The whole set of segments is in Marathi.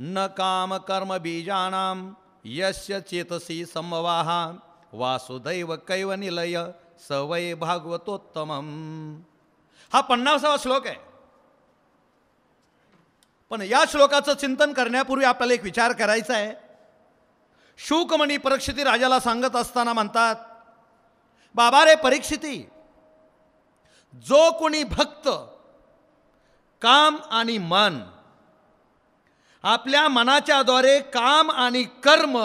न काम कर्म बीजानाम यस्य चेतसी समवाहा वासुदैव कैव निलय सवय भागवतोत्तमम. हा 50वा श्लोक आहे. पण या श्लोकाचं चिंतन करण्यापूर्वी आपल्याला एक विचार करायचा आहे. शुकमणी परीक्षिती राजाला सांगत असताना म्हणतात, बाबा रे परीक्षिती, जो कोणी भक्त काम आणि मन आपल्या मनाच्या द्वारे काम आणि कर्म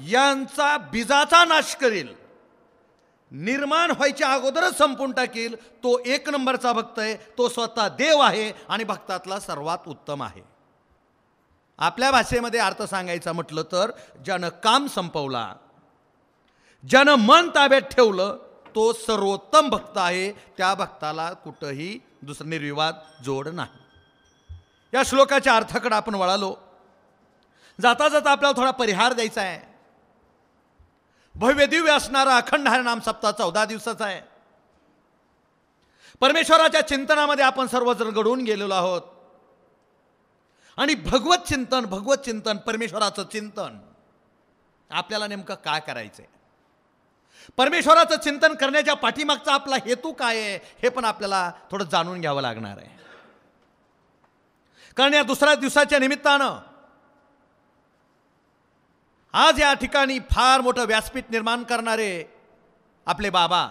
यांचा बीजाचा नाश करील, निर्माण व्हायच्या अगोदरच संपून टाकील, तो 1 नंबरचा भक्त आहे. तो स्वतः देव आहे आणि भक्तातला सर्वात उत्तम आहे. आपल्या भाषेमध्ये अर्थ सांगायचा म्हटलं तर, ज्यानं काम संपवला, ज्यानं मन ताब्यात ठेवलं, तो सर्वोत्तम भक्त आहे. त्या भक्ताला कुठंही दुसरा निर्विवाद जोड नाही. या श्लोकाच्या अर्थाकडे आपण वळालो. जाता जाता आपल्याला थोडा परिहार द्यायचा आहे. भव्य दिव्य असणारा अखंड हरिनाम सप्ताह 14 दिवसाचा आहे. परमेश्वराच्या चिंतनामध्ये आपण सर्वजण घडून गेलेलो आहोत. आणि भगवत चिंतन परमेश्वराचं चिंतन आपल्याला नेमकं काय करायचंय, परमेश्वराचं चिंतन करण्याच्या पाठीमागचा आपला हेतू काय आहे, हे पण आपल्याला थोडं जाणून घ्यावं लागणार आहे. कारण या दुसऱ्या दिवसाच्या निमित्तानं आज या ठिकाणी फार मोठं व्यासपीठ निर्माण करणारे आपले बाबा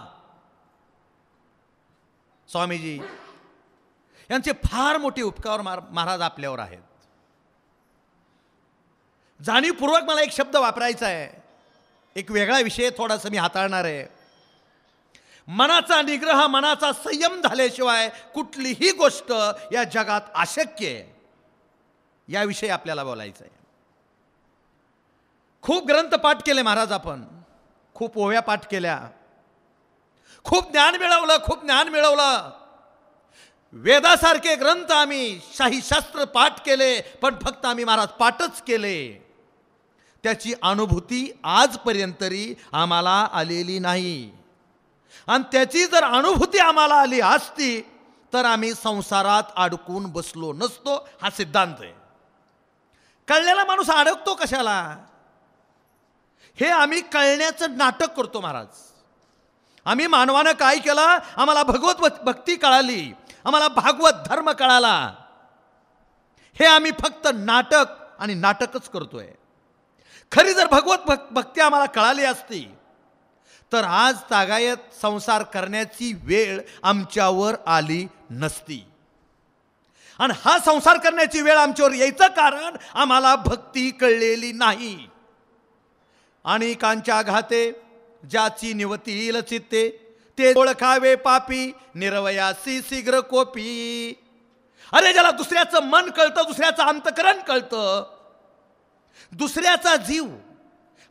स्वामीजी यांचे फार मोठे उपकार महाराज आपल्यावर आहेत. जाणीवपूर्वक मला एक शब्द वापरायचा आहे. एक वेगळा विषय थोडासा मी हाताळणार आहे. मनाचा निग्रह, मनाचा संयम झाल्याशिवाय कुठलीही गोष्ट या जगात अशक्य आहे, याविषयी आपल्याला बोलायचं आहे. खूप ग्रंथ पाठ केले महाराज, आपण खूप ओव्या पाठ केल्या, खूप ज्ञान मिळवलं. वेदासारखे ग्रंथ आम्ही शाही शास्त्र पाठ केले, पण फक्त आम्ही महाराज पाठच केले. त्याची अनुभूती आजपर्यंत तरी आम्हाला आलेली नाही. आणि त्याची जर अनुभूती आम्हाला आली असती तर आम्ही संसारात अडकून बसलो नसतो. हा सिद्धांत आहे. कळलेला माणूस अडकतो कशाला, हे आम्ही कळण्याचं नाटक करतो महाराज. आम्ही मानवानं काय केलं, आम्हाला भगवत भक्ती कळाली, आम्हाला भागवत धर्म कळाला, हे आम्ही फक्त नाटकच करतोय. खरी जर भगवत भक्ती आम्हाला कळाली असती तर आज तागायत संसार करण्याची वेळ आमच्यावर आली नसती. आणि हा संसार करण्याची वेळ आमच्यावर यायचं कारण आम्हाला भक्ती कळलेली नाही. अनेकांच्या घाते ज्याची निवतील चित्ते, ते ओळखावे पापी निरवयासी शीघ्र कोपी. अरे ज्याला दुसऱ्याचं मन कळतं, दुसऱ्याचं अंतकरण कळतं, दुसऱ्याचा जीव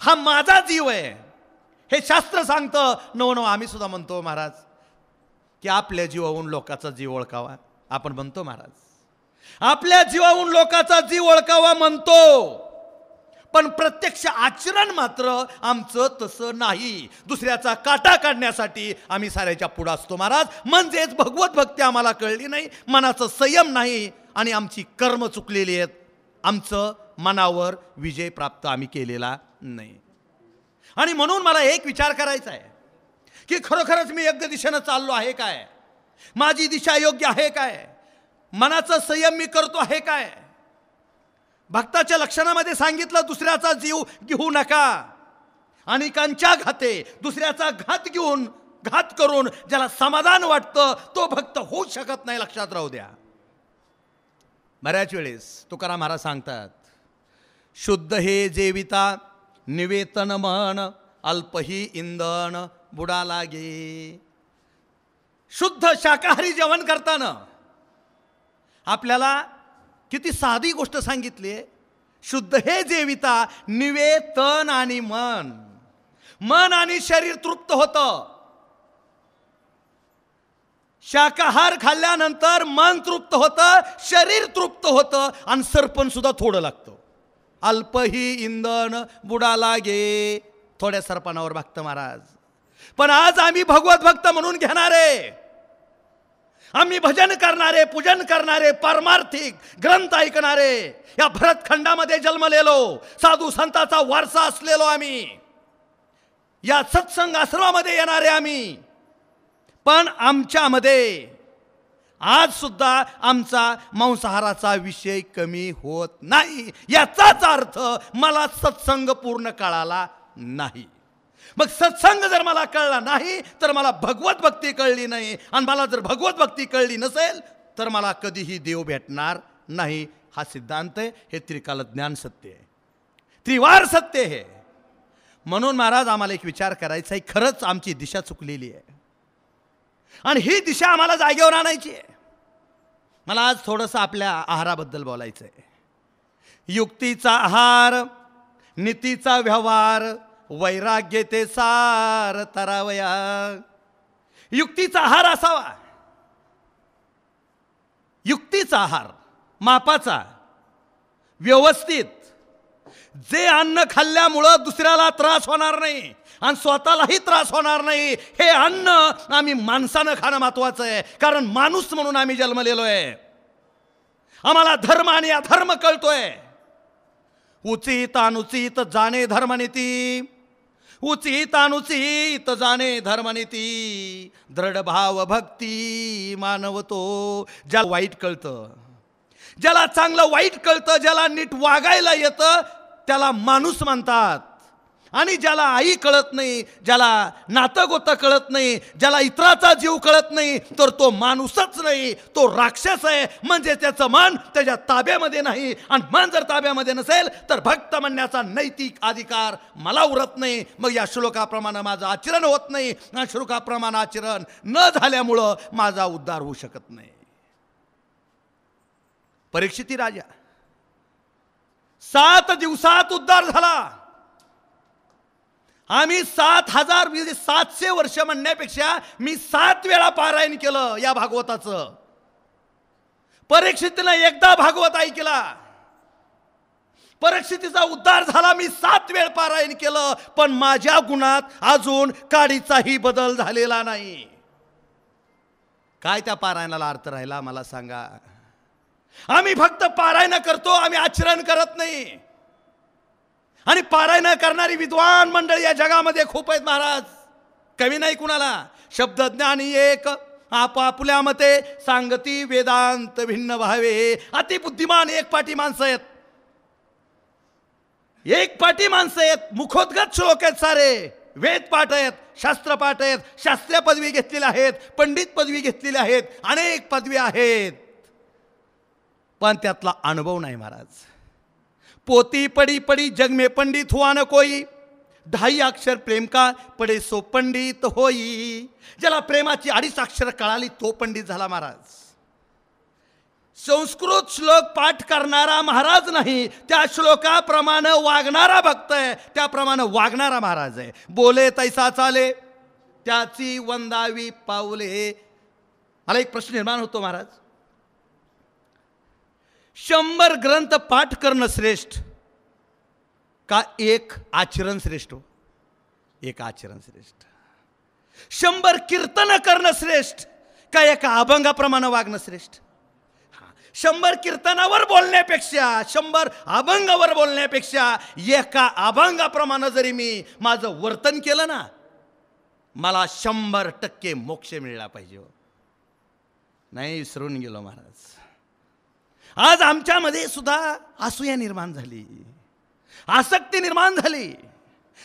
हा माझा जीव आहे हे शास्त्र सांगतं. नव आम्ही सुद्धा म्हणतो महाराज की आपल्या जीवाहून लोकांचा जीव ओळखावा. आपण म्हणतो महाराज, आपल्या जीवाहून लोकांचा जीव ओळखावा म्हणतो, पण प्रत्यक्ष आचरण मात्र आमचं तसं नाही. दुसऱ्याचा काटा काढण्यासाठी आम्ही साऱ्याच्या पुढे असतो महाराज. म्हणजेच भगवत भक्ती आम्हाला कळली नाही, मनाचा संयम नाही आणि आमची कर्म चुकलेली आहेत. आमचं मनावर विजय प्राप्त आम्ही केलेला नाही. आणि म्हणून मला एक विचार करायचा आहे की खरोखरच मी योग्य दिशेनं चाललो आहे काय, माझी दिशा योग्य आहे काय, मनाचा संयम मी करतो आहे काय. भक्ताच्या लक्षणामध्ये सांगितलं दुसऱ्याचा जीव घेऊ नका. अनेकांच्या घाते दुसऱ्याचा घात करून ज्याला समाधान वाटतं तो भक्त होऊ शकत नाही. लक्षात राहू द्या. बऱ्याच वेळेस तुकाराम महाराज सांगतात, शुद्ध हे जेविता निवेतन मन, अल्पही इंधन बुडा लागे. शुद्ध शाकाहारी जेवण करताना आपल्याला किती साधी गोष्ट सांगितली आहे. शुद्ध हे जेविता निवेतन आणि मन आणि शरीर तृप्त होतं. शाकाहार खाल्ल्यानंतर मन तृप्त होतं, शरीर तृप्त होतं आणि सरपण सुद्धा थोडं लागतं. अल्पही इंधन बुडा लागे. थोड्या सरपणावर भागतं महाराज. पण आज आम्ही भगवत भक्त म्हणून घेणारे आम्ही भजन करणारे, पूजन करणारे, पारमार्थिक ग्रंथ ऐकणारे, या भरतखंडामध्ये जन्मलेलो, साधू संतांचा वारसा असलेलो आम्ही, या सत्संग आश्रमामध्ये येणारे आम्ही. पण आमच्यामध्ये आज सुद्धा आमचा मांसाहाराचा विषय कमी होत नाही. याचाच अर्थ मला सत्संग पूर्ण कळाला नाही. मग सत्संग जर मला कळला नाही तर मला भगवत भक्ती कळली नाही, आणि मला जर भगवत भक्ती कळली नसेल तर मला कधीही देव भेटणार नाही. हा सिद्धांत आहे. हे त्रिकाल ज्ञान सत्य आहे, त्रिवार सत्य आहे. म्हणून महाराज आम्हाला एक विचार करायचा आहे, खरंच आमची दिशा चुकलेली आहे आणि ही दिशा आम्हाला जागेवर आणायची आहे. मला आज थोडंसं आपल्या आहाराबद्दल बोलायचं आहे. युक्तीचा आहार, नीतीचा व्यवहार, वैराग्य ते सार तरावया. युक्तीचा आहार असावा, युक्तीचा आहार, मापाचा, व्यवस्थित, जे अन्न खाल्ल्यामुळं दुसऱ्याला त्रास होणार नाही आणि स्वतःलाही त्रास होणार नाही, हे अन्न आम्ही माणसानं खाणं महत्वाचं आहे. कारण माणूस म्हणून आम्ही जन्मलेलो आहे. आम्हाला धर्म आणि अधर्म कळतोय. उचित अनुचित जाणे धर्मनीती, उचित अनुचित जाणे धर्मनीती, दृढ भाव भक्ती मानवतो. ज्याला वाईट कळतं, ज्याला चांगलं वाईट कळतं, ज्याला नीट वागायला येतं त्याला माणूस म्हणतात. आणि ज्याला आई कळत नाही, ज्याला नातं गोतं कळत नाही, ज्याला इतराचा जीव कळत नाही, तर तो माणूसच नाही, तो राक्षस आहे. म्हणजे त्याचं मन त्याच्या ताब्यामध्ये नाही, आणि मन जर ताब्यामध्ये नसेल तर भक्त म्हणण्याचा नैतिक अधिकार मला उरत नाही. मग या श्लोकाप्रमाणे माझं आचरण होत नाही, या श्लोकाप्रमाणे आचरण न झाल्यामुळं माझा उद्धार होऊ शकत नाही. परीक्षिती राजा 7 दिवसात उद्धार झाला. आम्ही 7,000 म्हणजे 700 वर्ष म्हणण्यापेक्षा मी 7 वेळा पारायण केलं या भागवताचं. परीक्षितीनं एकदा भागवत ऐकला, परीक्षितीचा उद्धार झाला. मी 7 वेळ पारायण केलं, पण माझ्या गुणात अजून काडीचाही बदल झालेला नाही. काय त्या पारायणाला अर्थ राहिला मला सांगा. आम्ही फक्त पारायण करतो, आम्ही आचरण करत नाही. आणि पारायण करणारी विद्वान मंडळी या जगामध्ये खूप आहेत महाराज, कमी नाही कुणाला. शब्द ज्ञानी एक, आपापल्या मते सांगती वेदांत भिन्न व्हावे. अतिबुद्धिमान एक पाटी माणसं आहेत, एक पाटी माणसं आहेत, मुखोद्गत श्लोक आहेत, सारे वेद पाठ आहेत, शास्त्र पाठ आहेत, शास्त्रीय पदवी घेतलेल्या आहेत, पंडित पदवी घेतलेल्या आहेत, अनेक पदवी आहेत, पण त्यातला अनुभव नाही महाराज. पोती पडी पडी जग में पंडित हुआ न कोई, 2.5 अक्षर प्रेम का पडे सो पंडित होई. ज्याला प्रेमाची 2.5 अक्षर कळाली तो पंडित झाला महाराज. संस्कृत श्लोक पाठ करणारा महाराज नाही, त्या श्लोकाप्रमाणे वागणारा भक्त आहे, त्याप्रमाणे वागणारा महाराज आहे. बोले तैसा चाले त्याची वंदावी पाऊले. मला एक प्रश्न निर्माण होतो महाराज, 100 ग्रंथ पाठ करणं श्रेष्ठ का एक आचरण श्रेष्ठ हो? एक आचरण श्रेष्ठ. 100 कीर्तन करणं श्रेष्ठ का एका अभंगाप्रमाणे वागणं श्रेष्ठ? 100 कीर्तनावर बोलण्यापेक्षा, 100 अभंगावर बोलण्यापेक्षा एका अभंगाप्रमाणे जरी मी माझं वर्तन केलं ना, मला 100% मोक्ष मिळाला पाहिजे. नाही, विसरून गेलो महाराज. आज आमच्यामध्ये सुद्धा असूया निर्माण झाली, आसक्ती निर्माण झाली.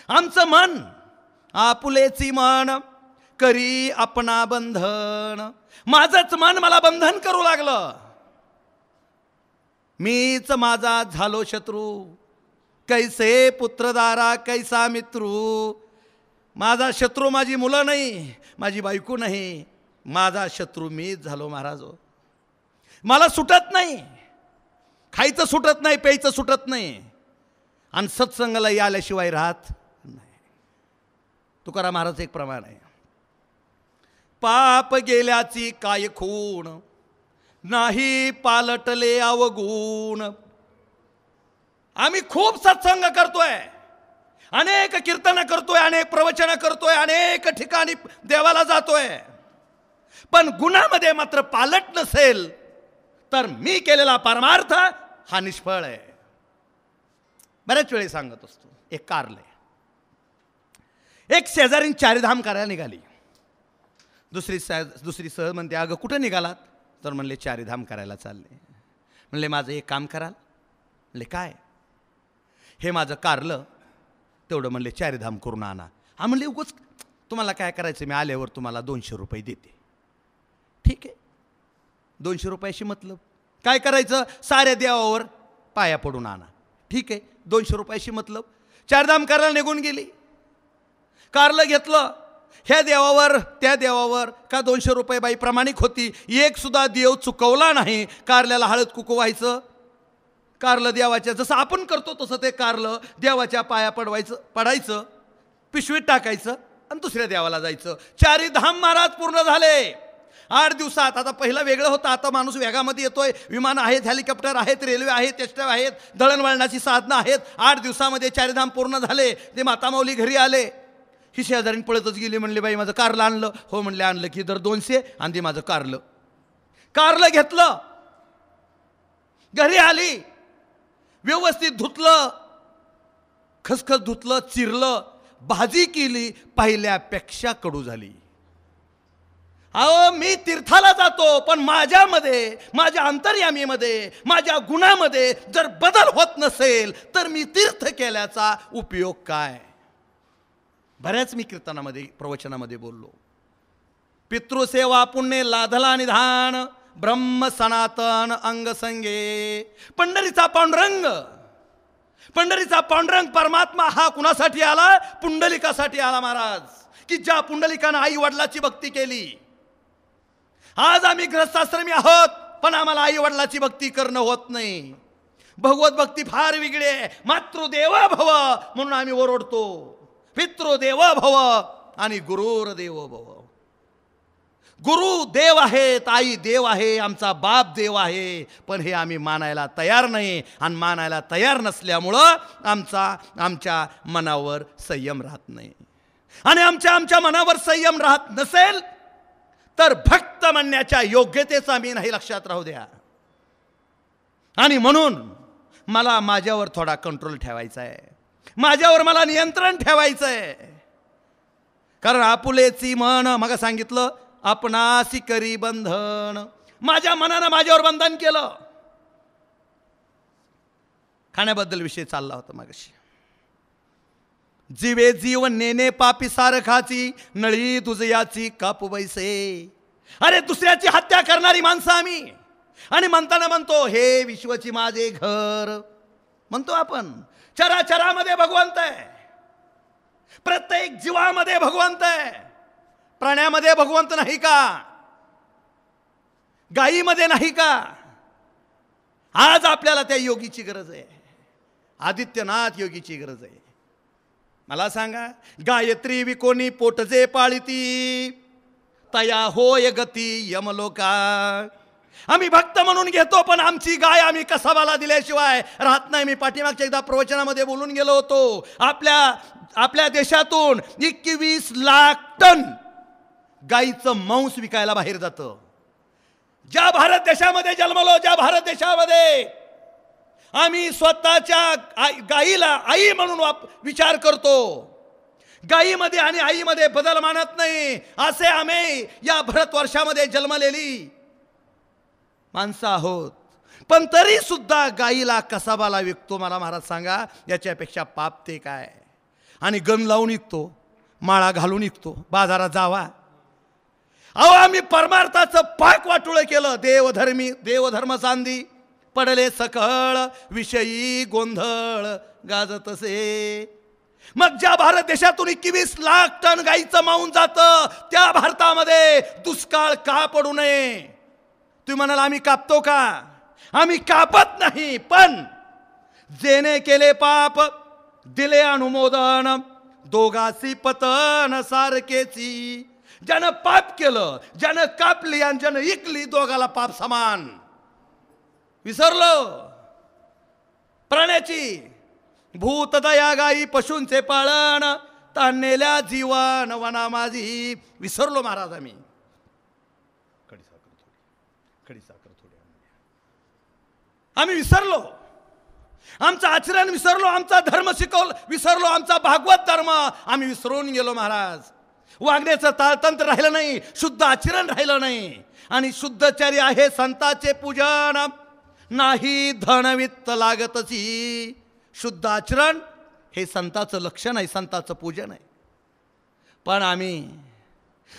आमचं मन आपुलेची मन करी आपणा बंधन. माझंच मन मला बंधन करू लागलं. मीच माझा झालो शत्रू, कैसे पुत्रदारा कैसा मित्रू. माझा शत्रू माझी मुलं नाही, माझी बायको नाही, माझा शत्रू मीच झालो महाराज. मला सुटत नाही, खायचं सुटत नाही, प्यायचं सुटत नाही, आणि सत्संगाला आल्याशिवाय राहत नाही. तुकाराम महाराज एक प्रमाण आहे, पाप गेल्याची काय खूण, नाही पालटले अवगुण. आम्ही खूप सत्संग करतोय, अनेक कीर्तन करतोय, अनेक प्रवचन करतोय, अनेक ठिकाणी देवाला जातोय, पण गुणामध्ये मात्र पालट नसेल तर मी केलेला परमार्थ हा निष्फळ आहे. बऱ्याच वेळी सांगत असतो. एक कारले, एक शेजारी चारिधाम करायला निघाली. दुसरी सहज म्हणते, अगं कुठं निघालात? तर म्हणले चारिधाम करायला चालले. म्हणले माझं एक काम कराल? म्हणले काय? हे माझं कारलं तेवढं म्हणले चारिधाम करून आणा. हा म्हणले उगाच तुम्हाला काय करायचं, मी आल्यावर तुम्हाला 200 रुपये देते. ठीक आहे, 200 रुपयाशी मतलब काय करायचं? साऱ्या देवावर पाया पडून आणा. ठीक आहे, 200 रुपयाशी मतलब. चारधाम करायला निघून गेली. कारलं घेतलं. ह्या देवावर त्या देवावर का 200 रुपये बाई प्रामाणिक होती, एक सुद्धा देव चुकवला नाही. कारल्याला हळद कुकू व्हायचं. कारलं देवाच्या जसं आपण करतो तसं ते कारलं देवाच्या पाया पडायचं, पिशवीत टाकायचं आणि दुसऱ्या देवाला जायचं. चारी धाम महाराज पूर्ण झाले 8 दिवसात. आता पहिलं वेगळं होतं, आता माणूस वेगामध्ये येतोय. विमान आहेत, हेलिकॉप्टर आहेत, रेल्वे आहेत, एसट्या आहेत, दळणवळणाची साधनं आहेत. 8 दिवसामध्ये चारिधाम पूर्ण झाले. ते मातामाऊली घरी आले. ही शेजारी पळतच गेली. म्हणले बाई माझं कारलं आणलं? हो म्हणले आणलं. की दर 200 आणि ते माझं कारलं घेतलं. घरी आली, व्यवस्थित धुतलं, खसखस धुतलं, चिरलं, भाजी केली. पहिल्यापेक्षा कडू झाली. अहो मी तीर्थाला जातो, पण माझ्यामध्ये, माझ्या अंतर्यामीमध्ये, माझ्या गुणामध्ये जर बदल होत नसेल तर मी तीर्थ केल्याचा उपयोग काय? बऱ्याच मी कीर्तनामध्ये प्रवचनामध्ये बोललो. पितृसेवा पुण्य लाधला निधान, ब्रह्म सनातन अंग संगे. पंढरीचा पांडुरंग परमात्मा हा कुणासाठी आला? पुंडलिकासाठी आला महाराज. की ज्या पुंडलिकानं आई वडिलाची भक्ती केली. आज आम्ही गृहस्थाश्रमी आहोत, पण आम्हाला आई वडिलाची भक्ती करणं होत नाही. भगवत भक्ती फार वेगळी आहे. मातृदेव भव म्हणून आम्ही ओरडतो. पितृदेव भव आणि गुरुर्देव भव. गुरु देव आहेत, आई देव आहे, आमचा बाप देव आहे, पण हे आम्ही मानायला तयार नाही. आणि मानायला तयार नसल्यामुळं आमच्या मनावर संयम राहत नाही. आणि आमच्या मनावर संयम राहत नसेल तर भक्त म्हणण्याच्या योग्यतेचा मी नाही लक्षात राहू द्या. आणि म्हणून मला माझ्यावर थोडा कंट्रोल ठेवायचा आहे. माझ्यावर मला नियंत्रण ठेवायचं आहे. कारण आपुलेची मन मग सांगितलं, आपणासी करी बंधन. माझ्या मनानं माझ्यावर बंधन केलं. खाण्याबद्दल विषय चालला होता मागाशी. जीवे जीव नेने पापी सारखाची, नळी दुजयाची कापू बैसे. अरे दुसऱ्याची हत्या करणारी माणसं आम्ही. आणि म्हणताना म्हणतो हे विश्वची माझे घर. म्हणतो आपण. चराचरामध्ये भगवंत आहे, प्रत्येक जीवामध्ये भगवंत आहे. प्राण्यामध्ये भगवंत नाही का? गायीमध्ये नाही का? आज आपल्याला त्या योगीची गरज आहे. आदित्यनाथ योगीची गरज आहे. मला सांगा, गायत्री विकोणी पोटजे पाळिती, तया होय गती यमलोका. आम्ही भक्त म्हणून घेतो, पण आमची गाय आम्ही कसाबाला दिल्याशिवाय राहत नाही. मी पाठीमागच्या एकदा प्रवचनामध्ये बोलून गेलो होतो. आपल्या देशातून 21 लाख टन गाईचं मांस विकायला बाहेर जातं. ज्या भारत देशामध्ये जन्मलो, ज्या भारत देशामध्ये आम्ही स्वतःच्या गाईला आई म्हणून विचार करतो, गाईमध्ये आणि आईमध्ये बदल मानत नाही, असे आम्ही या भारतवर्षामध्ये जन्मलेली माणसं आहोत. पण तरी सुद्धा गाईला कसाबाला विकतो. मला महाराज सांगा, याच्यापेक्षा पाप ते काय? आणि गण लावून विकतो, माळा घालून विकतो. बाजारात जावा. अहो आम्ही परमार्थाचं पाक वाटोळं केलं. देवधर्म सांदी पडले सकळ, विषयी गोंधळ गाजतसे. मग ज्या भारत देशातून 21 लाख टन गाईचं माऊन जातं, त्या भारतामध्ये दुष्काळ का पडू नये? तुम्ही म्हणाल आम्ही कापतो का? आम्ही कापत नाही, पण जेने केले पाप दिले अनुमोदन, दोघासी पतन सारखेची. ज्यानं पाप केलं, ज्यानं कापली आणि ज्यानं इकली, दोघाला पाप समान. विसरलो प्राण्याची भूत दया गाई पशूंचे पाळण, ताणलेल्या जीवन वना माझी. विसरलो महाराज आम्ही. खडी साखर थोडी. आम्ही विसरलो, आमचं आचरण विसरलो, आमचा धर्म विसरलो, आमचा भागवत धर्म आम्ही विसरून गेलो महाराज. वागण्याचं ताळतंत्र राहिलं नाही, शुद्ध आचरण राहिलं नाही. आणि शुद्धचारी आहे संताचे पूजन, नाही धनवित्त लागतची. शुद्ध आचरण हे संताचं लक्षण आहे, संताचं पूजन आहे. पण आम्ही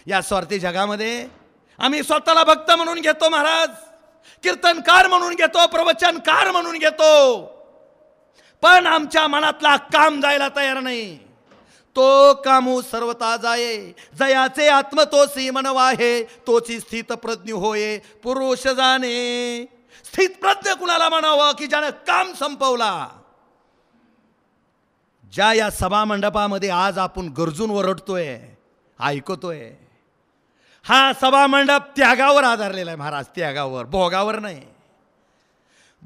या स्वार्थी जगामध्ये आम्ही स्वतःला भक्त म्हणून घेतो महाराज, कीर्तनकार म्हणून घेतो, प्रवचनकार म्हणून घेतो, पण आमच्या मनातला काम जायला तयार नाही. तो कामू सर्वता जाये, जयाचे आत्म तोसी मनवाहे, तोची स्थित प्रज्ञ होये पुरुष जाणे. स्थित प्रज्ञ कुणाला म्हणावं की ज्यानं काम संपवला. ज्या या सभा मंडपामध्ये आज आपण गरजून ओरडतोय, ऐकतोय, हा सभा मंडप त्यागावर आधारलेला आहे महाराज, त्यागावर, भोगावर नाही.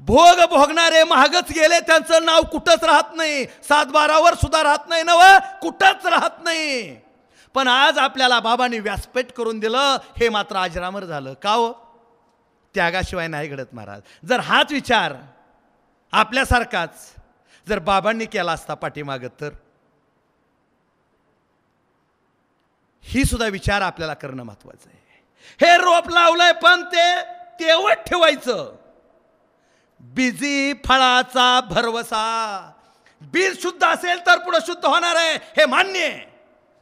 भोग भोगणारे महागच गेले, त्यांचं नाव कुठंच राहत नाही, 7-12वर सुद्धा राहत नाही, नव कुठंच राहत नाही. पण आज आपल्याला बाबांनी व्यासपीठ करून दिलं, हे मात्र अजरामर झालं. का हो? त्यागाशिवाय नाही घडत महाराज. जर हाच विचार आपल्यासारखाच जर बाबांनी केला असता पाठीमागं, तर ही सुद्धा विचार आपल्याला करणं महत्वाचं आहे. हे रोप लावलंय पण ते तेवढं ठेवायचं. बीजी फळाचा भरवसा. बीज शुद्ध असेल तर पुढे शुद्ध होणार आहे, हे मान्य आहे.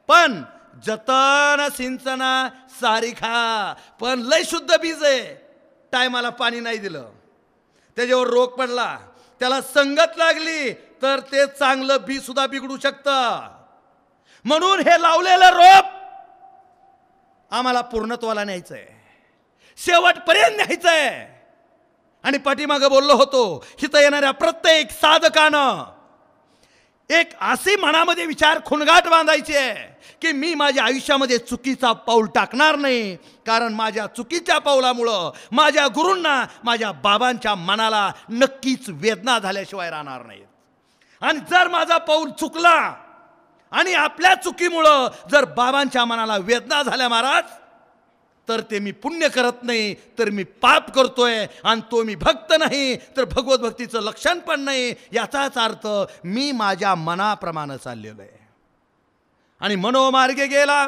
पण जतन सिंचना सारिखा. पण लय शुद्ध बीज आहे, टायमाला पाणी नाही दिलं, त्याच्यावर रोग पडला, त्याला संगत लागली, तर ते चांगलं बी सुद्धा बिघडू शकतं. म्हणून हे लावलेलं रोप आम्हाला पूर्णत्वाला न्यायचंय, शेवटपर्यंत न्यायचंय. आणि पाठीमागं बोललो होतो, हिथं येणाऱ्या प्रत्येक साधकानं एक अशी मनामध्ये विचार खुणगाट बांधायची आहे की मी माझ्या आयुष्यामध्ये चुकीचा पाऊल टाकणार नाही, कारण माझ्या चुकीच्या पाऊलामुळं माझ्या गुरूंना, माझ्या बाबांच्या मनाला नक्कीच वेदना झाल्याशिवाय राहणार नाहीत. आणि जर माझा पाऊल चुकला आणि आपल्या चुकीमुळं जर बाबांच्या मनाला वेदना झाल्या महाराज, तर ते मी पुण्य करत नाही, तर मी पाप करतोय. आणि तो मी भक्त नाही, तर भगवत भक्तीचं लक्षण पण नाही. याचाच अर्थ मी माझ्या मनाप्रमाणे चाललेलो आहे. आणि मनोमार्गे गेला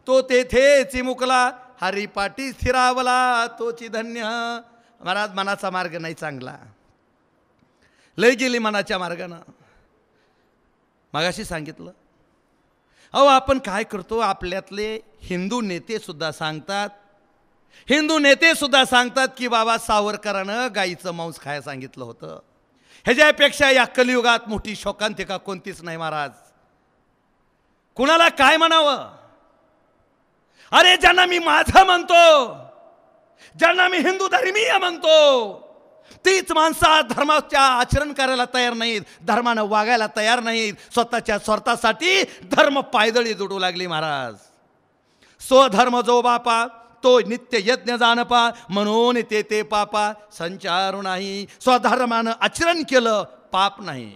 तो तेथे चिमुकला, हरिपाठी स्थिरावला तोची धन्य. महाराज, मनाचा मार्ग नाही चांगला, लय गेली मनाच्या मार्गानं. मगाशी सांगितलं, अहो आपण काय करतो, आपल्यातले हिंदू नेते सुद्धा सांगतात, की बाबा सावरकरानं गाईचं मांस खायला सांगितलं होतं. ह्याच्यापेक्षा या कलियुगात मोठी शोकांतिका कोणतीच नाही महाराज. कुणाला काय म्हणावं? अरे ज्यांना मी माझं म्हणतो, ज्यांना मी हिंदू धर्मीय म्हणतो, तीच माणसं धर्माच्या आचरण करायला तयार नाहीत, धर्मानं वागायला तयार नाहीत. स्वतःच्या स्वार्थासाठी धर्म पायदळी जोडू लागली महाराज. स्वधर्म जो बापा तो नित्य यज्ञ जाणपा, म्हणून ते पापा संचारू नाही. स्वधर्मानं आचरण केलं पाप नाही.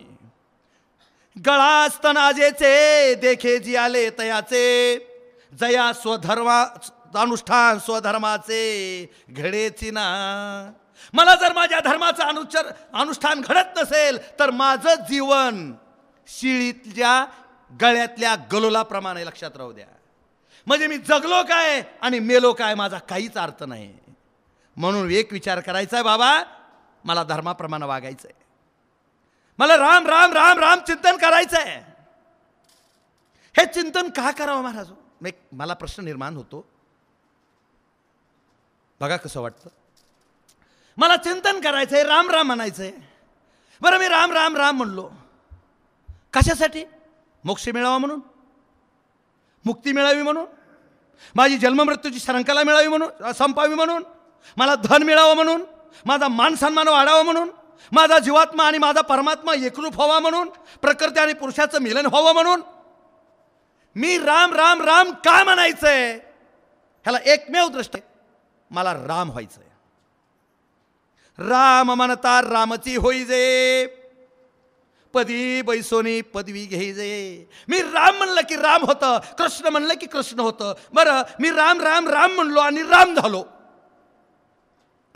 गळा स्तनाजेचे देखे जी आले तयाचे, जया स्वधर्मा अनुष्ठान स्वधर्माचे घडेची ना. मला जर माझ्या धर्माचं अनुष्ठान घडत नसेल, तर माझं जीवन शिळीतल्या गळ्यातल्या गलोलाप्रमाणे लक्षात राहू द्या. म्हणजे मी जगलो काय आणि मेलो काय, माझा काहीच अर्थ नाही. म्हणून एक विचार करायचा आहे, बाबा मला धर्माप्रमाणे वागायचं आहे, मला राम राम राम राम चिंतन करायचं आहे. हे चिंतन का करावं महाराज? मला प्रश्न निर्माण होतो, बघा कसं वाटतं. मला चिंतन करायचंय, राम राम म्हणायचंय. बरं, मी राम राम राम म्हणलो कशासाठी? मोक्ष मिळावा म्हणून, मुक्ती मिळावी म्हणून, माझी जन्ममृत्यूची शंकाला मिळावी म्हणून, संपावी म्हणून, मला धन मिळावं म्हणून, माझा मान सन्मान वाढावा म्हणून, माझा जीवात्मा आणि माझा परमात्मा एकरूप व्हावा म्हणून, प्रकृती आणि पुरुषाचं मिलन व्हावं म्हणून मी राम राम राम का म्हणायचंय? ह्याला एकमेव दृष्टी, मला राम व्हायचंय. राम म्हणता रामची होईजे, पदी बैसोनी पदवी घ्यायचे. मी राम म्हणलं की राम होतं, कृष्ण म्हणलं की कृष्ण होतं. बरं, मी राम राम राम म्हणलो आणि राम झालो,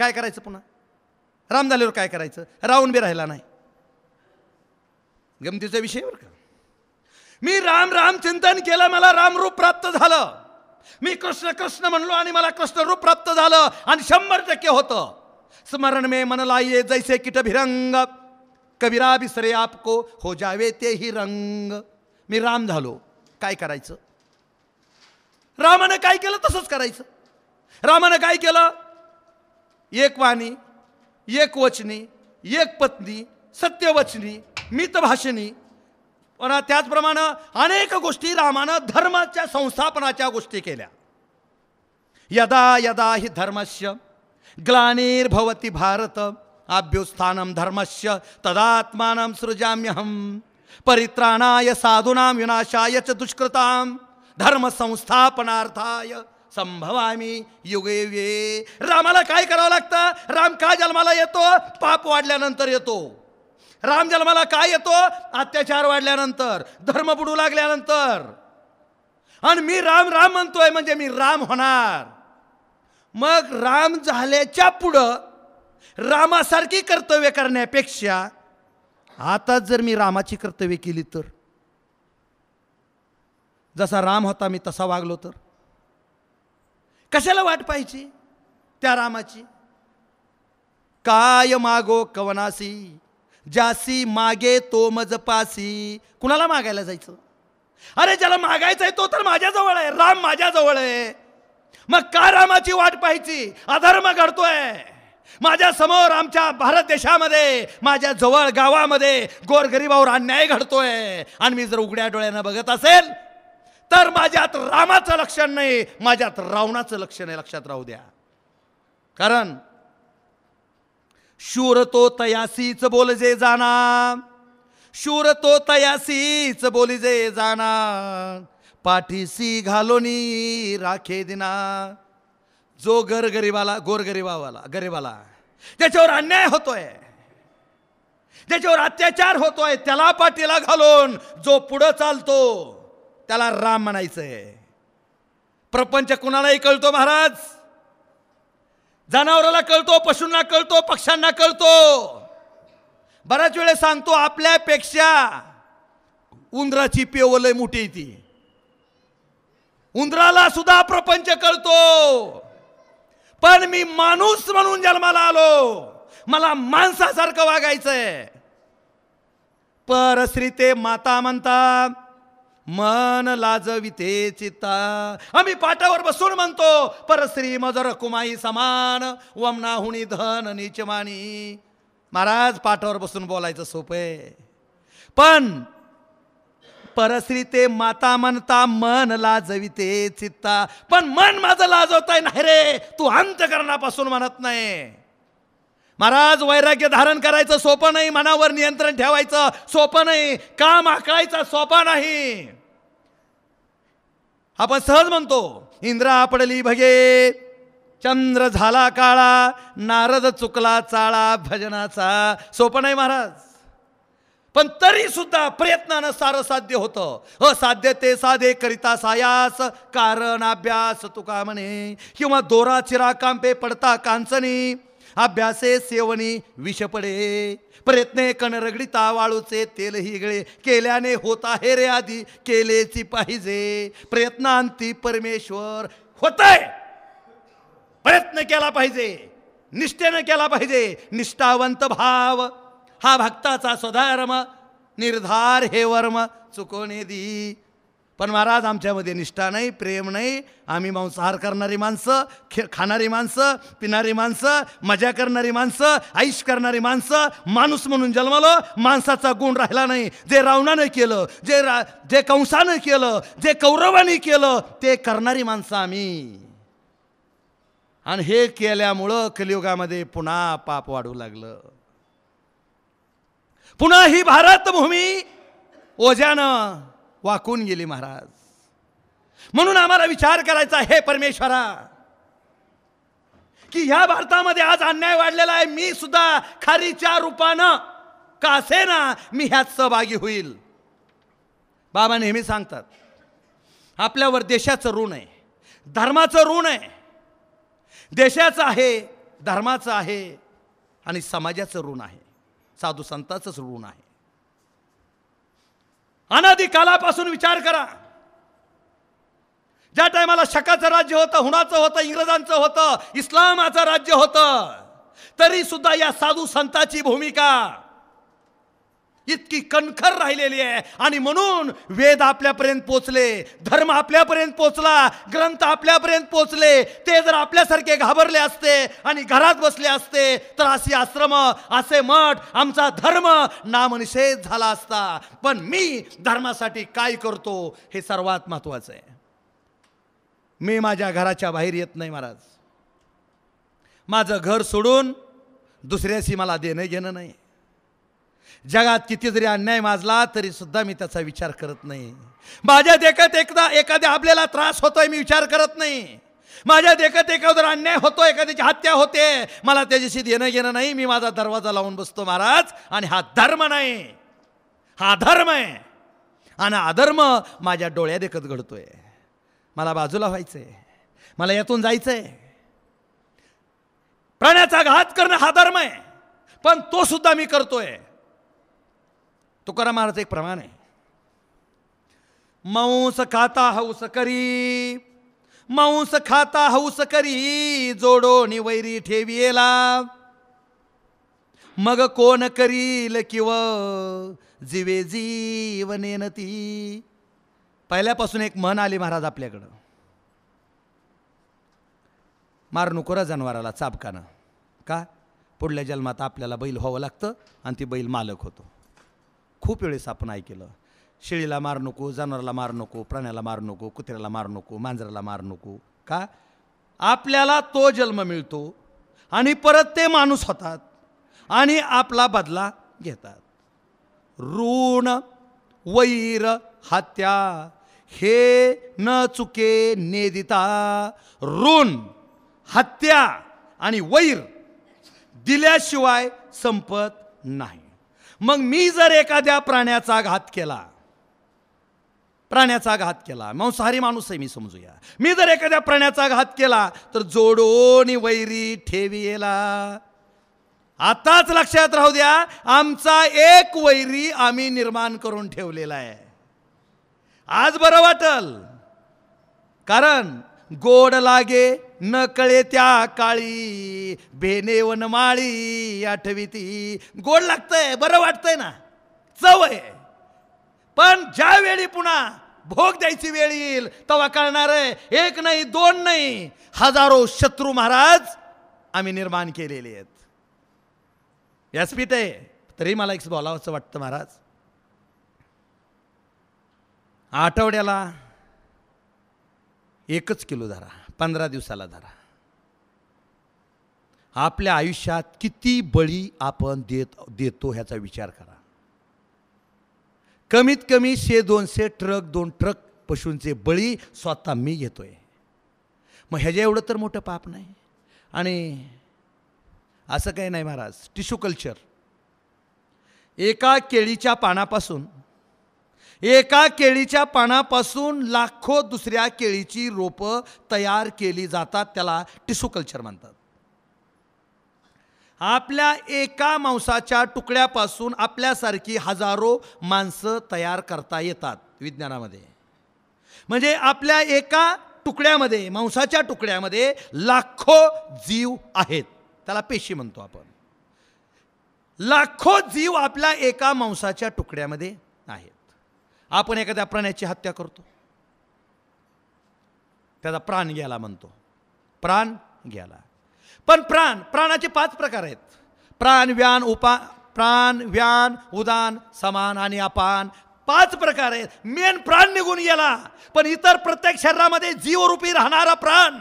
काय करायचं पुन्हा? राम झाल्यावर काय करायचं? राहून बी राहिला नाही. गमतीचा विषय बरं का. मी राम राम चिंतन केलं, मला रामरूप प्राप्त झालं. मी कृष्ण कृष्ण म्हणलो आणि मला कृष्णरूप प्राप्त झालं आणि 100% होतं. स्मरण में मन लाइए जैसे किट भिरंग, कबीरा बिसरे आपको हो जावे ते ही रंग. मी राम झालो, काय करायचं? रामानं काय केलं तसंच करायचं. रामानं काय केलं? एक वाणी, एक वचनी, एक पत्नी, सत्यवचनी, मितभाषणी. पण त्याचप्रमाणे अनेक गोष्टी रामानं धर्माच्या संस्थापनाच्या गोष्टी केल्या. यदा यदा हि धर्मस्य ग्लानिर्भवति भारत अभ्युत्थानं धर्मस्य तदात्मानं सृजाम्यहं परित्राणाय साधूनां विनाशाय च दुष्कृतां धर्म संस्थापनार्थाय संभवामी युगे युगे. रामाला काय करावं लागतं? राम का जन्माला येतो? पाप वाढल्यानंतर येतो. राम जन्माला काय येतो? अत्याचार वाढल्यानंतर, धर्म बुडू लागल्यानंतर. आणि मी राम राम म्हणतोय म्हणजे मी राम होणार. मग राम झाल्याच्या पुढं रामासारखी कर्तव्य करण्यापेक्षा आता जर मी रामाची कर्तव्य केली तर, जसा राम होता मी तसा वागलो तर कशाला वाट पाहिजे त्या रामाची? काय मागो कवनासी जासी मागे तो मज पासी. कुणाला मागायला जायचं? अरे ज्याला मागायचं आहे तो तर माझ्याजवळ आहे. राम माझ्याजवळ आहे. मग का रामाची वाट पाहायची? अधर्म घडतोय माझ्या समोर, आमच्या भारत देशामध्ये, माझ्या जवळ गावामध्ये गोरगरिबावर अन्याय घडतोय आणि मी जर उघड्या डोळ्यानं बघत असेल तर माझ्यात रामाचं लक्षण नाही, माझ्यात रावणाचं लक्षण आहे. लक्षात राहू द्या. कारण शूर तो तयासीच बोलजे जाना, शूर तो तयासीच बोलिजे जाना, पाठीसी घालोनी राखे दिना. जो गरीबाला त्याच्यावर अन्याय होतोय, त्याच्यावर अत्याचार होतोय, त्याला पाठीला घालून जो पुढं चालतो त्याला राम म्हणायचंय. प्रपंच कुणालाही कळतो महाराज. जनावराला कळतो, पशूंना कळतो, पक्ष्यांना कळतो. बऱ्याच वेळेस सांगतो आपल्यापेक्षा उंदराची पेव लय मोठी ती. उंदराला सुद्धा प्रपंच कळतो. पण मी माणूस म्हणून जन्माला आलो, मला माणसासारखं वागायचंय. परश्री ते माता म्हणता मन लाजविते चित्ता. आम्ही पाटावर बसून म्हणतो परश्री मजर कुमाई समान वमना हुनी धन नीचमानी. महाराज पाटावर बसून बोलायचं सोपं आहे, पण परश्री ते माता म्हणता मन लाजविते चित्ता. पण मन माझं लाजवताय नाही रे, तू अंतकरणापासून म्हणत नाही. महाराज वैराग्य धारण करायचं सोपं नाही, मनावर नियंत्रण ठेवायचं सोपं नाही, काम आखळायचं सोपं नाही. आपण सहज म्हणतो इंद्रा पडली भगे, चंद्र झाला काळा, नारद चुकला चाळा भजनाचा. सोपं नाही महाराज. पण तरी सुद्धा प्रयत्नानं सारं साध्य होतं. असाध्य ते साधे करिता सायास, कारण अभ्यास तुका म्हणे. किंवा दोरा चिरा कांपे पडता कांचनी, अभ्यासे सेवनी विष पडे. प्रयत्ने कण रगडिता वाळूचे तेल हिगळे, केल्याने होत आहे रे आधी केलेची पाहिजे. प्रयत्नांती परमेश्वर होतय. प्रयत्न केला पाहिजे, निष्ठेनं केला पाहिजे. निष्ठावंत भाव हा भक्ताचा स्वधर्म, निर्धार हे वर्म चुकवणे दी. पण महाराज आमच्यामध्ये निष्ठा नाही, प्रेम नाही. आम्ही मांसाहार करणारी माणसं, खाणारी माणसं, पिणारी माणसं, मजा करणारी माणसं, ऐश करणारी माणसं. माणूस म्हणून जन्मलो, माणसाचा गुण राहिला नाही. जे रावणानं केलं, जे कंसानं केलं, जे कौरवाने केलं ते करणारी माणसं आम्ही. आणि हे केल्यामुळं कलियुगामध्ये पुन्हा पाप वाढू लागलं. पुन्हा ही भारतभूमी ओझ्यानं वाकून गेली महाराज. म्हणून आम्हाला विचार करायचा, हे परमेश्वरा, की ह्या भारतामध्ये आज अन्याय वाढलेला आहे. मी सुद्धा खारीच्या रूपानं का असेना मी ह्यात सहभागी होईल. बाबा नेहमी सांगतात आपल्यावर देशाचं ऋण आहे, धर्माचं ऋण आहे. देशाचं आहे, धर्माचं आहे आणि समाजाचं ऋण आहे, साधू संतांचंच ऋण आहे. अनादी कालापासून विचार करा. ज्या टायमाला शकाचं राज्य होतं, हुणाचं होतं, इंग्रजांचं होतं, इस्लामाचं राज्य होतं, तरी सुद्धा या साधू संतांची भूमिका इतकी कणखर राहिलेली आहे. आणि म्हणून वेद आपल्यापर्यंत पोचले, धर्म आपल्यापर्यंत पोचला, ग्रंथ आपल्यापर्यंत पोचले. ते जर आपल्यासारखे घाबरले असते आणि घरात बसले असते तर अशी आश्रम, असे मठ, आमचा धर्म नामनिषेध झाला असता. पण मी धर्मासाठी काय करतो हे सर्वात महत्वाचं आहे. मी माझ्या घराच्या बाहेर येत नाही महाराज. माझं घर सोडून दुसऱ्याशी मला देणं घेणं नाही. जगात किती जरी अन्याय माजला तरी सुद्धा मी त्याचा विचार करत नाही. माझ्या देखत एखाद्या आपल्याला त्रास होतोय मी विचार करत नाही. माझ्या देखत एखाद्यावर अन्याय होतो, एखाद्याची हत्या होते, मला त्याच्याशी देणं घेणं नाही. मी माझा दरवाजा लावून बसतो महाराज. आणि हा धर्म नाही, हा धर्म आहे. आणि अधर्म माझ्या डोळ्या देखत घडतोय. मला बाजूला व्हायचंय, मला यातून जायचंय. प्राण्याचा घात करणं हा धर्म आहे, पण तो सुद्धा मी करतोय. तुकाराम महाराज एक प्रमाण आहे. मांस खाता हौस करी, मांस खाता हौस करी, जोडोनी वैरी ठेवियेला, मग कोण करील किव जीवे जीवनेन ती. पहिल्यापासून एक म्हण आली महाराज आपल्याकडं, मार नको रा जनावराला चाबकानं. का? पुढल्या जन्मात आपल्याला बैल व्हावं लागतं आणि ती बैल मालक होतो. खूप वेळेस आपण ऐकलं, शेळीला मार नको, जनावराला मार नको, प्राण्याला मार नको, कुत्र्याला मार नको, मांजराला मार नको. का? आपल्याला तो जन्म मिळतो आणि परत ते माणूस होतात आणि आपला बदला घेतात. ऋण, वैर, हत्या हे न चुके नेदिता. ऋण, हत्या आणि वैर दिल्याशिवाय संपत नाही. मग मी जर एखाद्या प्राण्याचा घात केला, प्राण्याचा घात केला, मांसाहारी माणूस आहे मी समजूया, मी जर एखाद्या प्राण्याचा घात केला तर जोडोनी वैरी ठेवियेला. आताच लक्षात राहू द्या, आमचा एक वैरी आम्ही निर्माण करून ठेवलेला आहे. आज बरं वाटल, कारण गोड लागे न कळे त्या काळी, भेने वनमाळी आठविती. गोड लागतंय, बरं वाटतंय ना, चव आहे. पण ज्या वेळी पुन्हा भोग द्यायची वेळ येईल तेव्हा कळणार आहे, एक नाही, दोन नाही, हजारो शत्रू महाराज आम्ही निर्माण केलेले आहेत. व्यासपीठ आहे तरी मला एक बोलावंसं वाटतं महाराज. आठवड्याला 1 किलो धरा, 15 दिवसाला धरा. आपल्या आयुष्यात किती बळी आपण देतो ह्याचा विचार करा. कमीत कमी 100-200 ट्रक, 2 ट्रक पशूंचे बळी स्वतः मी घेतोय. मग ह्याच्या एवढं तर मोठं पाप नाही. आणि असं काही नाही महाराज. टिश्यू कल्चर, एका केळीच्या पानापासून लाखो दुसऱ्या केळीची रोपं तयार केली जातात. त्याला टिश्यू कल्चर म्हणतात. आपल्या एका मांसाच्या तुकड्यापासून आपल्यासारखी हजारो माणसं तयार करता येतात विज्ञानामध्ये. म्हणजे आपल्या एका तुकड्यामध्ये, मांसाच्या तुकड्यामध्ये लाखो जीव आहेत. त्याला पेशी म्हणतो आपण. लाखो जीव आपल्या एका मांसाच्या तुकड्यामध्ये आहेत. आपण एखाद्या प्राण्याची हत्या करतो, त्याचा प्राण गेला म्हणतो, प्राण गेला. पण प्राणाचे 5 प्रकार आहेत. प्राण, व्यान, उदान, समान आणि अपान. 5 प्रकार आहेत. मेन प्राण निघून गेला, पण इतर प्रत्येक शरीरामध्ये जीवरूपी राहणारा प्राण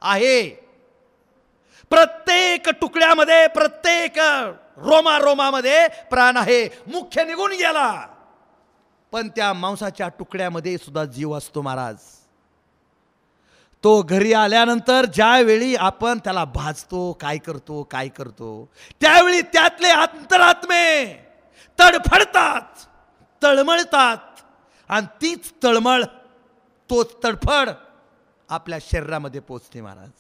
आहे. प्रत्येक तुकड्यामध्ये, प्रत्येक रोमामध्ये प्राण आहे. मुख्य निघून गेला, पण त्या मांसाच्या तुकड्यामध्ये सुद्धा जीव असतो महाराज. तो घरी आल्यानंतर ज्यावेळी आपण त्याला भाजतो, काय करतो, त्यावेळी त्यातले अंतरात्मे तडफडतात, तळमळतात. आणि तीच तळमळ, तोच तडफड आपल्या शरीरामध्ये पोचते महाराज.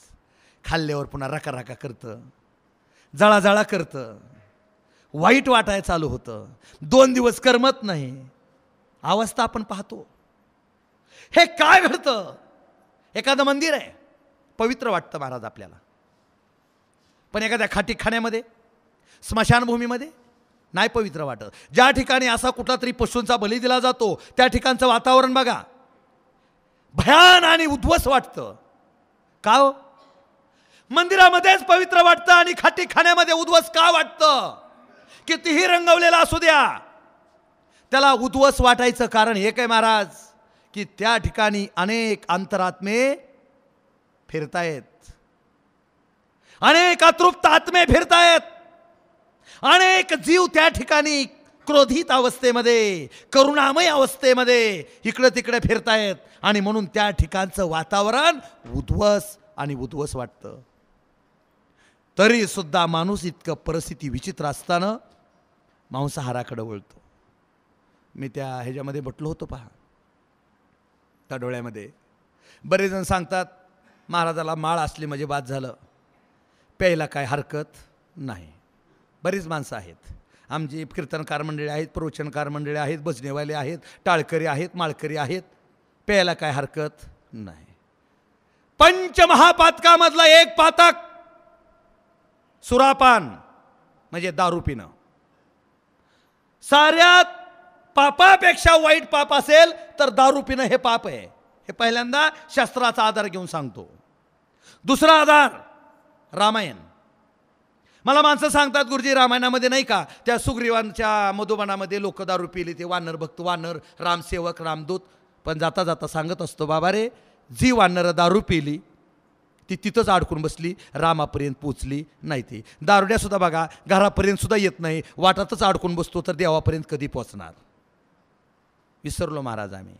खाल्ल्यावर पुन्हा रका रका करतं, जळाजळा करतं, वाईट वाटायला चालू होतं, 2 दिवस करमत नाही, अवस्था आपण पाहतो. हे काय घडतं? एखादं मंदिर आहे, पवित्र वाटतं महाराज आपल्याला, पण एखाद्या खाटीखान्यामध्ये, स्मशानभूमीमध्ये नाही पवित्र वाटत. ज्या ठिकाणी असा कुठला तरी पशूंचा बली दिला जातो त्या ठिकाणचं वातावरण बघा, भयान आणि उद्ध्वस्त वाटतं. का हो? मंदिरामध्येच पवित्र वाटतं आणि खाटीखान्यामध्ये उद्ध्वस्त का वाटतं? कितीही रंगवलेला असू द्या, त्याला उद्ध्वस्त वाटायचं कारण हे काय महाराज, की त्या ठिकाणी अनेक अंतरात्मे फिरतायत, अनेक अतृप्त आत्मे फिरतायत, अनेक जीव त्या ठिकाणी क्रोधित अवस्थेमध्ये, करुणामय अवस्थेमध्ये इकडे तिकडे फिरतायत आणि म्हणून त्या ठिकाणचं वातावरण उद्ध्वस्त आणि उद्ध्वस्त वाटतं. तरी सुद्धा माणूस इतकं परिस्थिती विचित्र असताना मांसाहाराकडे वळतो. मी त्या ह्याच्यामध्ये म्हटलो होतो पहा, त्या डोळ्यामध्ये बरेच जण सांगतात महाराजाला माळ असली म्हणजे बाद झालं, प्यायला काय हरकत नाही. बरीच माणसं आहेत, आमची कीर्तनकार मंडळी आहेत, प्रवचनकार मंडळी आहेत, भजनेवाले आहेत, टाळकरी आहेत, माळकरी आहेत, प्यायला काय हरकत नाही. पंचमहापातकामधला एक पातक सुरापान म्हणजे दारू पिणं. साऱ्यात पापापेक्षा वाईट पाप असेल तर दारू पिणं हे पाप आहे. हे पहिल्यांदा शास्त्राचा आधार घेऊन सांगतो. दुसरा आधार रामायण. मला माणसं सांगतात गुरुजी रामायणामध्ये नाही का त्या सुग्रीवांच्या मधुबनामध्ये लोक दारू पिली, ते वानर भक्त, वानर रामसेवक, रामदूत. पण जाता जाता सांगत असतो बाबा रे, जी वानर दारू पिली ती तिथंच अडकून बसली, रामापर्यंत पोचली नाही. ती दारुड्यासुद्धा बघा घरापर्यंत सुद्धा येत नाही, वाटातच अडकून बसतो, तर देवापर्यंत कधी पोचणार? विसरलो महाराज आम्ही.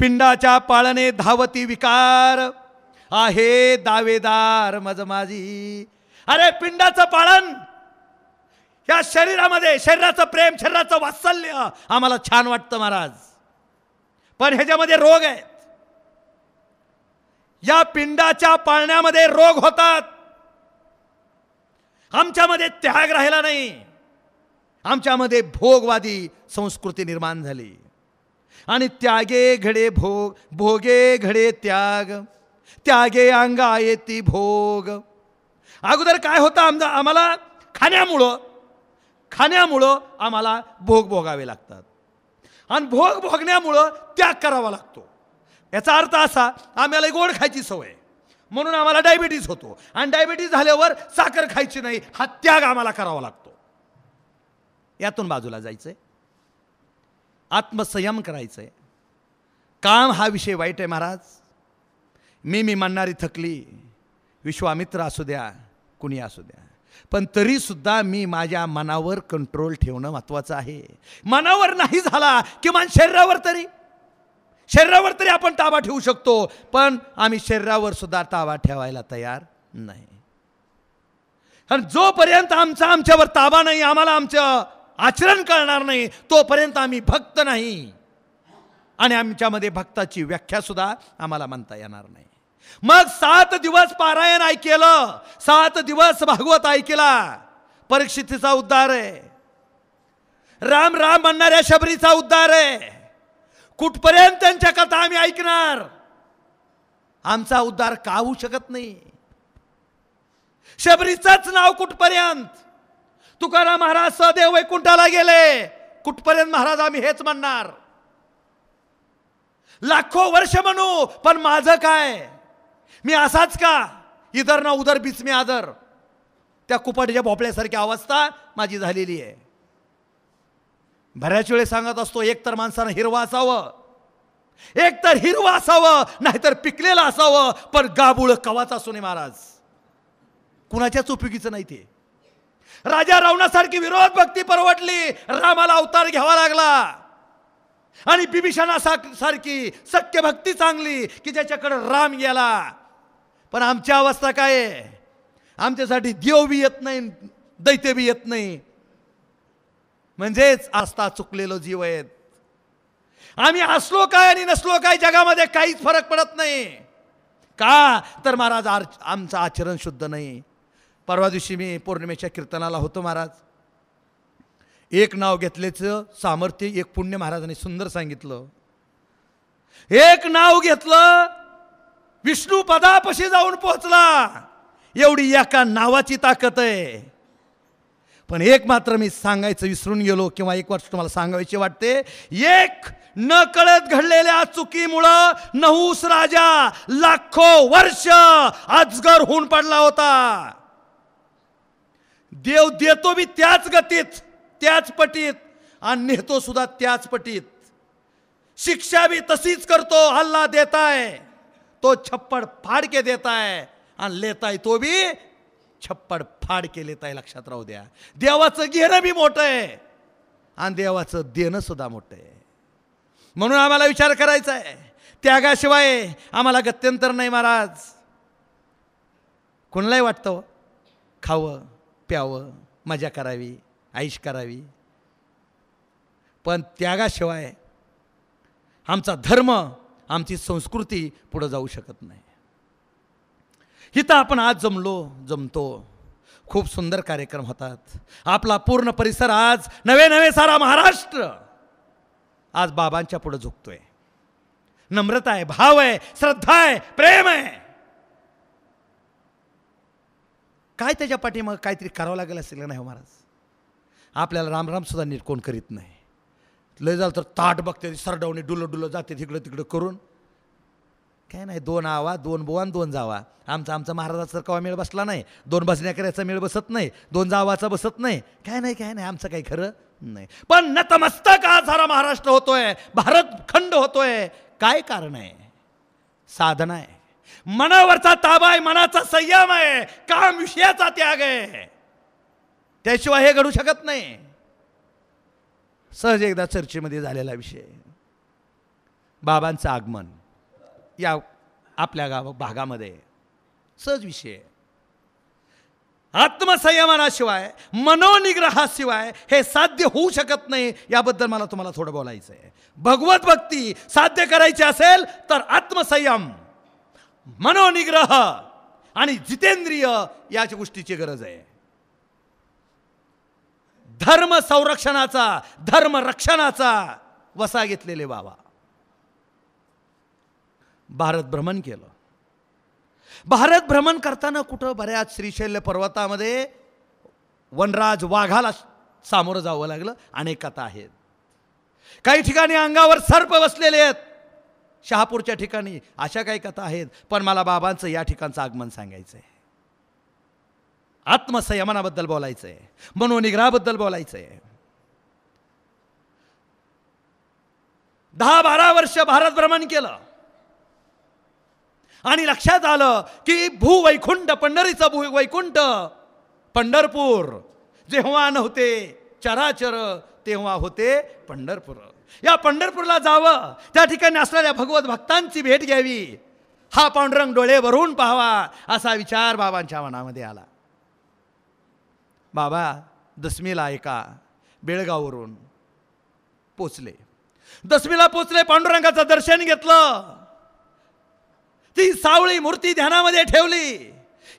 पिंडाच्या पाळणे धावती विकार, आहे दावेदार मज माझी. अरे पिंडाचं पाळण, या शरीरामध्ये शरीराचं प्रेम, शरीराचं वात्सल्य आम्हाला छान वाटतं महाराज, पण ह्याच्यामध्ये रोग आहेत. या पिंडाच्या पाळण्यामध्ये रोग होतात. आमच्यामध्ये त्याग राहिला नाही, आमच्यामध्ये भोगवादी संस्कृती निर्माण झाली. आणि त्यागे घडे भोग, भोगे घडे त्याग, त्यागे अंगा येती भोग. अगोदर काय होतं, आम्हाला खाण्यामुळं आम्हाला भोग भोगावे लागतात आणि भोग भोगण्यामुळं त्याग करावा लागतो. याचा अर्थ असा, आम्हाला गोड खायची सवय म्हणून आम्हाला डायबिटीज होतो आणि डायबिटीज झाल्यावर साखर खायची नाही, हा त्याग आम्हाला करावा लागतो. यातून बाजूला जायचंय, आत्मसंयम करायचंय. काम हा विषय वाईट आहे महाराज. मी म्हणणारी थकली, विश्वामित्र असू द्या, कुणी असू द्या, पण तरी सुद्धा मी माझ्या मनावर कंट्रोल ठेवणं महत्वाचं आहे. मनावर नाही झाला किमान शरीरावर तरी आपण ताबा ठेवू शकतो, पण आम्ही शरीरावर सुद्धा ताबा ठेवायला तयार नाही. आणि जोपर्यंत आमच्यावर ताबा नाही, आम्हाला आमचं आचरण कळणार नाही, तोपर्यंत आम्ही भक्त नाही आणि आमच्यामध्ये भक्ताची व्याख्या सुद्धा आम्हाला म्हणता येणार नाही. मग 7 दिवस पारायण ऐकेलं, 7 दिवस भागवत ऐकला, परीक्षितीचा उद्धार आहे. राम राम म्हणणाऱ्या शबरीचा उद्धार आहे. कुठपर्यंत त्यांच्या कथा आम्ही ऐकणार? आमचा उद्धार का होऊ शकत नाही? शबरीचंच नाव कुठपर्यंत? तुकाराम महाराज सदैव वैकुंठाला गेले, कुठपर्यंत महाराज आम्ही हेच म्हणणार? लाखो वर्ष म्हणू, पण माझं काय? मी असाच का? इधर ना उधर बीच में आदर, त्या कुपाटीच्या भोपळ्यासारखी अवस्था माझी झालेली आहे. बऱ्याच वेळेस सांगत असतो, एकतर माणसानं हिरवा असावं, एकतर हिरवा असावं, नाहीतर पिकलेलं असावं, पण गाबुळ कवाच असू नये महाराज. कुणाच्याच उपयोगीचं नाही ते. राजा रावणासारखी विरोध भक्ती परवडली, रामाला अवतार घ्यावा लागला. आणि बिभीषणासारखी सख्य भक्ती चांगली की ज्याच्याकडे राम गेला. पण आमची अवस्था काय आहे? आमच्यासाठी देव बी येत नाही, दैत्य बी येत नाही, म्हणजेच आस्था चुकलेलो जीव आहेत. आम्ही असलो काय आणि नसलो काय जगामध्ये काहीच फरक पडत नाही. का तर महाराज आमचं आचरण शुद्ध नाही. परवा दिवशी मी पौर्णिमेच्या कीर्तनाला होतो महाराज. एक नाव घेतल्याचं सामर्थ्य, एक पुण्य महाराजांनी सुंदर सांगितलं. एक नाव घेतलं विष्णू पदापाशी जाऊन पोहोचला, एवढी एका नावाची ताकद आहे. पण एक मात्र मी सांगायचं विसरून गेलो, किंवा एक वर्ष तुम्हाला सांगायची वाटते. एक न कळत घडलेल्या चुकीमुळं नहुस राजा लाखो वर्ष अजगर होऊन पडला होता. देव देतो बी त्याच गतीत, त्याच पटीत, आणि नेतो सुद्धा त्याच पटीत. शिक्षा भी तशीच करतो. हल्ला देताय तो छप्पड फाड़ के देताय, आणि लेताय तो भी छप्पड फाड़ के लेताय. लक्षात राहू द्या. देवाचं घेणं बी मोठं आहे आणि देवाचं देणं सुद्धा मोठं आहे. म्हणून आम्हाला विचार करायचा आहे. त्यागाशिवाय आम्हाला गत्यंतर नाही महाराज. कोणालाही वाटतं खावं प्यावं, मजा करावी, ऐश करावी, पण त्यागाशिवाय आमचा धर्म, आमची संस्कृती पुढे जाऊ शकत नाही. इथं आपण आज जमतो. खूप सुंदर कार्यक्रम होतात. आपला पूर्ण परिसर आज नवे सारा महाराष्ट्र आज बाबांच्या पुढे झुकतोय. नम्रता आहे, भाव आहे, श्रद्धा आहे, प्रेम आहे. काय त्याच्या पाठीमागे काहीतरी करावं लागेल असेल नाही हो महाराज. आपल्याला रामराम सुद्धा नीट कोण करीत नाही. लय झालं तर ताट बघते, सरडवणी डुलं जाते तिकडं तिकडं करून. काय नाही, 2 आवा 2 बोवा 2 जावा. आमचा महाराजाचा कवा मेळ बसला नाही. 2 बसण्याकऱ्याचा मेळ बसत नाही, 2 जावाचा बसत नाही. काय नाही आमचं काही खरं नाही. पण नतमस्तक आज सारा महाराष्ट्र होतोय, भारत खंड होतोय. काय कारण आहे? साधना आहे, मनावरचा ताबा आहे, मनाचा संयम आहे, काम विषयाचा त्याग आहे. त्याशिवाय हे घडू शकत नाही. सहज एकदा चर्चेमध्ये झालेला विषय, बाबांचं आगमन या आपल्या भागामध्ये सहज विषय. आत्मसंयमाशिवाय, मनोनिग्रहाशिवाय हे साध्य होऊ शकत नाही. याबद्दल मला तुम्हाला थोडं बोलायचं आहे. भगवत भक्ती साध्य करायची असेल तर आत्मसंयम, मनोनिग्रह आणि जितेंद्रिय याच्या गोष्टीची गरज आहे. धर्म संरक्षणाचा, धर्म रक्षणाचा वसा घेतलेले बाबा भारत भ्रमण केलं. भारत भ्रमण करताना कुठं बऱ्याच श्रीशैल्य पर्वतामध्ये वनराज वाघाला सामोरं जावं लागलं. अनेक कथा आहेत. काही ठिकाणी अंगावर सर्प बसलेले आहेत. शहापूरच्या ठिकाणी अशा काही कथा आहेत. पण मला बाबांचं या ठिकाणचं आगमन सांगायचं आहे. आत्मसंयमाबद्दल बोलायचं आहे, मनोनिग्रहाबद्दल बोलायचं आहे. 10-12 वर्ष भारत भ्रमण केलं आणि लक्षात आलं की भूवैकुंठ, पंढरीचं भूवैकुंठ पंढरपूर जेव्हा नव्हते चराचर तेव्हा होते पंढरपूर. या पंढरपूरला जावं, त्या ठिकाणी असणाऱ्या भगवत भक्तांची भेट घ्यावी, हा पांडुरंग डोळे भरून पाहावा, असा विचार बाबांच्या मनामध्ये आला. बाबा दशमीला एका बेळगाववरून पोचले. दशमीला पोचले, पांडुरंगाचं दर्शन घेतलं. ती सावळी मूर्ती ध्यानामध्ये ठेवली.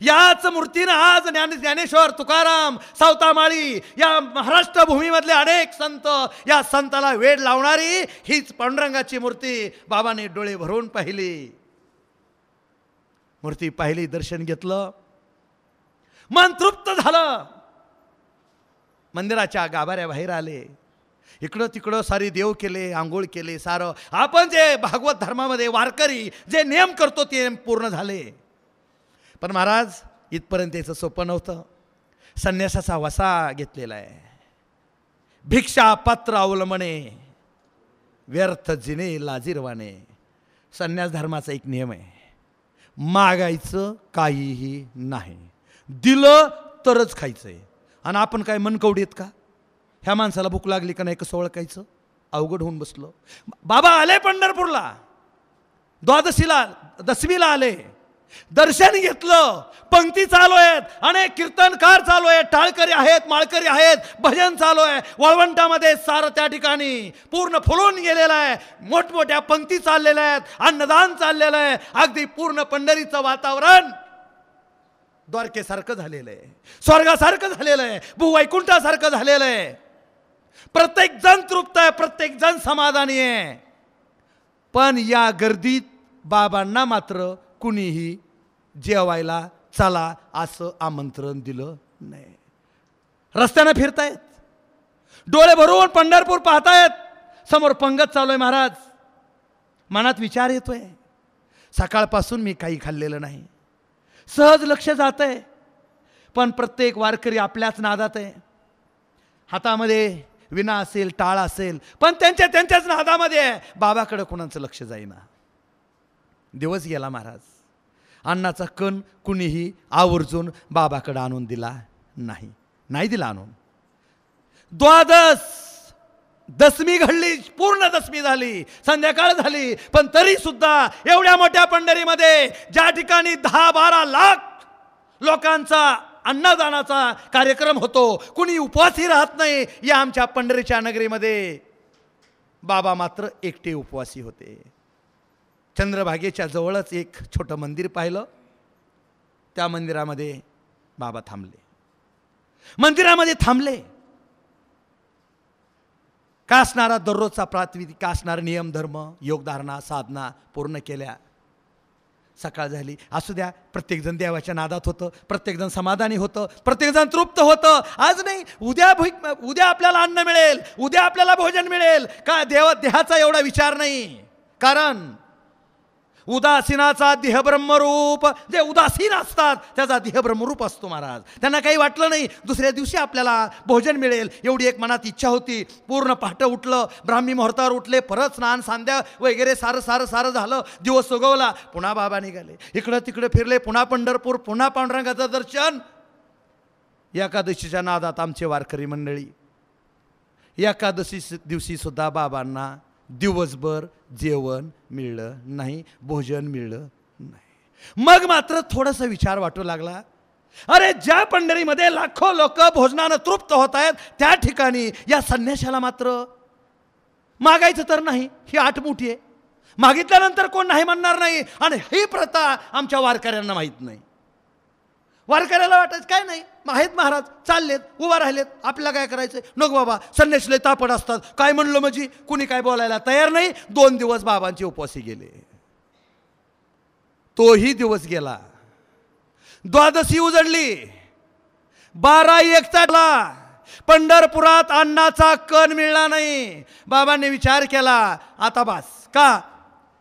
याच मूर्तीनं आज ज्ञानेश्वर, तुकाराम, सावतामाळी या महाराष्ट्र भूमीमधले अनेक संत, या संताला वेड लावणारी हीच पांडुरंगाची मूर्ती बाबांनी डोळे भरून पाहिली. मूर्ती पाहिली, दर्शन घेतलं, मन तृप्त झालं. मंदिराच्या गाभाऱ्या बाहेर आले. इकडं तिकडं सारी देव केले, आंघोळ केले, सारं आपण जे भागवत धर्मामध्ये वारकरी जे नियम करतो ते पूर्ण झाले. पण महाराज इथपर्यंत याचं सोपं नव्हतं. संन्यासाचा वसा घेतलेला आहे. भिक्षा पात्र अवलंबणे, व्यर्थ जिने लाजिरवाने. संन्यास धर्माचा एक नियम आहे, मागायचं काहीही नाही, दिलं तरच खायचंय. आणि आपण काय मनकवडीत का? ह्या माणसाला भूक लागली का नाही कसं ओळखायचं? अवघड होऊन बसलो. बाबा आले पंढरपूरला, दशमीला आले. दर्शन घेतलं, पंक्ती चालू आहेत, अनेक कीर्तनकार चालू आहेत, टाळकरी आहेत, माळकरी आहेत, भजन चालू आहे, वाळवंटामध्ये सारं त्या ठिकाणी पूर्ण फुलून गेलेलं आहे, मोठमोठ्या पंक्ती चाललेल्या आहेत, अन्नदान चाललेलं आहे, अगदी पूर्ण पंढरीचं वातावरण द्वारकेसारखं झालेलं आहे, स्वर्गासारखं झालेलं आहे, भूवैकुंठासारखं झालेलं आहे. प्रत्येक जण तृप्त आहे, प्रत्येक जण समाधानी आहे. पण या गर्दीत बाबांना मात्र कुणीही जेवायला चला असं आमंत्रण दिलं नाही. रस्त्यानं फिरतायत, डोळे भरून पंढरपूर पाहतायत, समोर पंगत चालू आहे महाराज. मनात विचार येतोय, सकाळपासून मी काही खाल्लेलं नाही. सहज लक्ष जात आहे, पण प्रत्येक वारकरी आपल्याच नादात आहे. हातामध्ये विना असेल, टाळ असेल, पण त्यांच्याच नादामध्ये आहे. बाबाकडे कोणाचं लक्ष जाईना. दिवस गेला महाराज. अन्नाचा कण कुणीही आवर्जून बाबाकडे आणून दिला नाही दिला आणून. द्वादश दशमी घडली, पूर्ण दशमी झाली, संध्याकाळ झाली, पण तरी सुद्धा एवढ्या मोठ्या पंढरीमध्ये ज्या ठिकाणी 10-12 लाख लोकांचा अन्नदानाचा कार्यक्रम होतो, कुणी उपवासी राहत नाही. या आमच्या पंढरीच्या नगरीमध्ये बाबा मात्र एकटे उपवासी होते. चंद्रभागेच्या जवळच एक छोटं मंदिर पाहिलं. त्या मंदिरामध्ये बाबा थांबले. मंदिरामध्ये थांबले. काय असणारा दररोजचा प्रातिनिधिक, काय असणारा नियम धर्म, योगधारणा, साधना पूर्ण केल्या. सकाळ झाली. असू द्या, प्रत्येकजण देवाच्या नादात होतं, प्रत्येकजण समाधानी होतं, प्रत्येकजण तृप्त होतं. आज नाही, उद्या आपल्याला अन्न मिळेल, उद्या आपल्याला भोजन मिळेल का, देहाचा एवढा विचार नाही. कारण उदासीनाचा देह ब्रह्मरूप, जे उदासीन असतात त्याचा देह ब्रह्मरूप असतो महाराज. त्यांना काही वाटलं नाही दुसऱ्या दिवशी आपल्याला भोजन मिळेल, एवढी एक मनात इच्छा होती. पूर्ण पहाटे उठलं, ब्राह्मी मुहूर्तावर उठले, परत स्नान सांध्या वगैरे सारं झालं. दिवस उगवला, पुन्हा बाबा निघाले, इकडं तिकडे फिरले, पुन्हा पंढरपूर, पुन्हा पांडुरंगाचं दर्शन. एकादशीच्या नादात आमचे वारकरी मंडळी. एकादशी दिवशी सुद्धा बाबांना दिवसभर जेवण मिळलं नाही, भोजन मिळलं नाही. मग मात्र थोडासा विचार वाटू लागला, अरे ज्या पंढरीमध्ये लाखो लोक भोजनानं तृप्त होत आहेत, त्या ठिकाणी या संन्याशाला मात्र मागायचं तर नाही. ही आठमुठी आहे, मागितल्यानंतर कोण नाही म्हणणार नाही. आणि ही प्रथा आमच्या वारकऱ्यांना माहीत नाही. वारकऱ्याला वाटायचं काय नाही, आहेत महाराज, चाललेत, उभा राहिलेत, आपल्याला काय करायचं. नको बाबा, संन्यासले तापड असतात, काय म्हणलं म्हणजे कुणी काय बोलायला तयार नाही. 2 दिवस बाबांचे उपवासी गेले. तोही दिवस गेला. द्वादशी उजडली, 12-1 पंढरपुरात अन्नाचा कण मिळला नाही. बाबांनी विचार केला, आता बस, का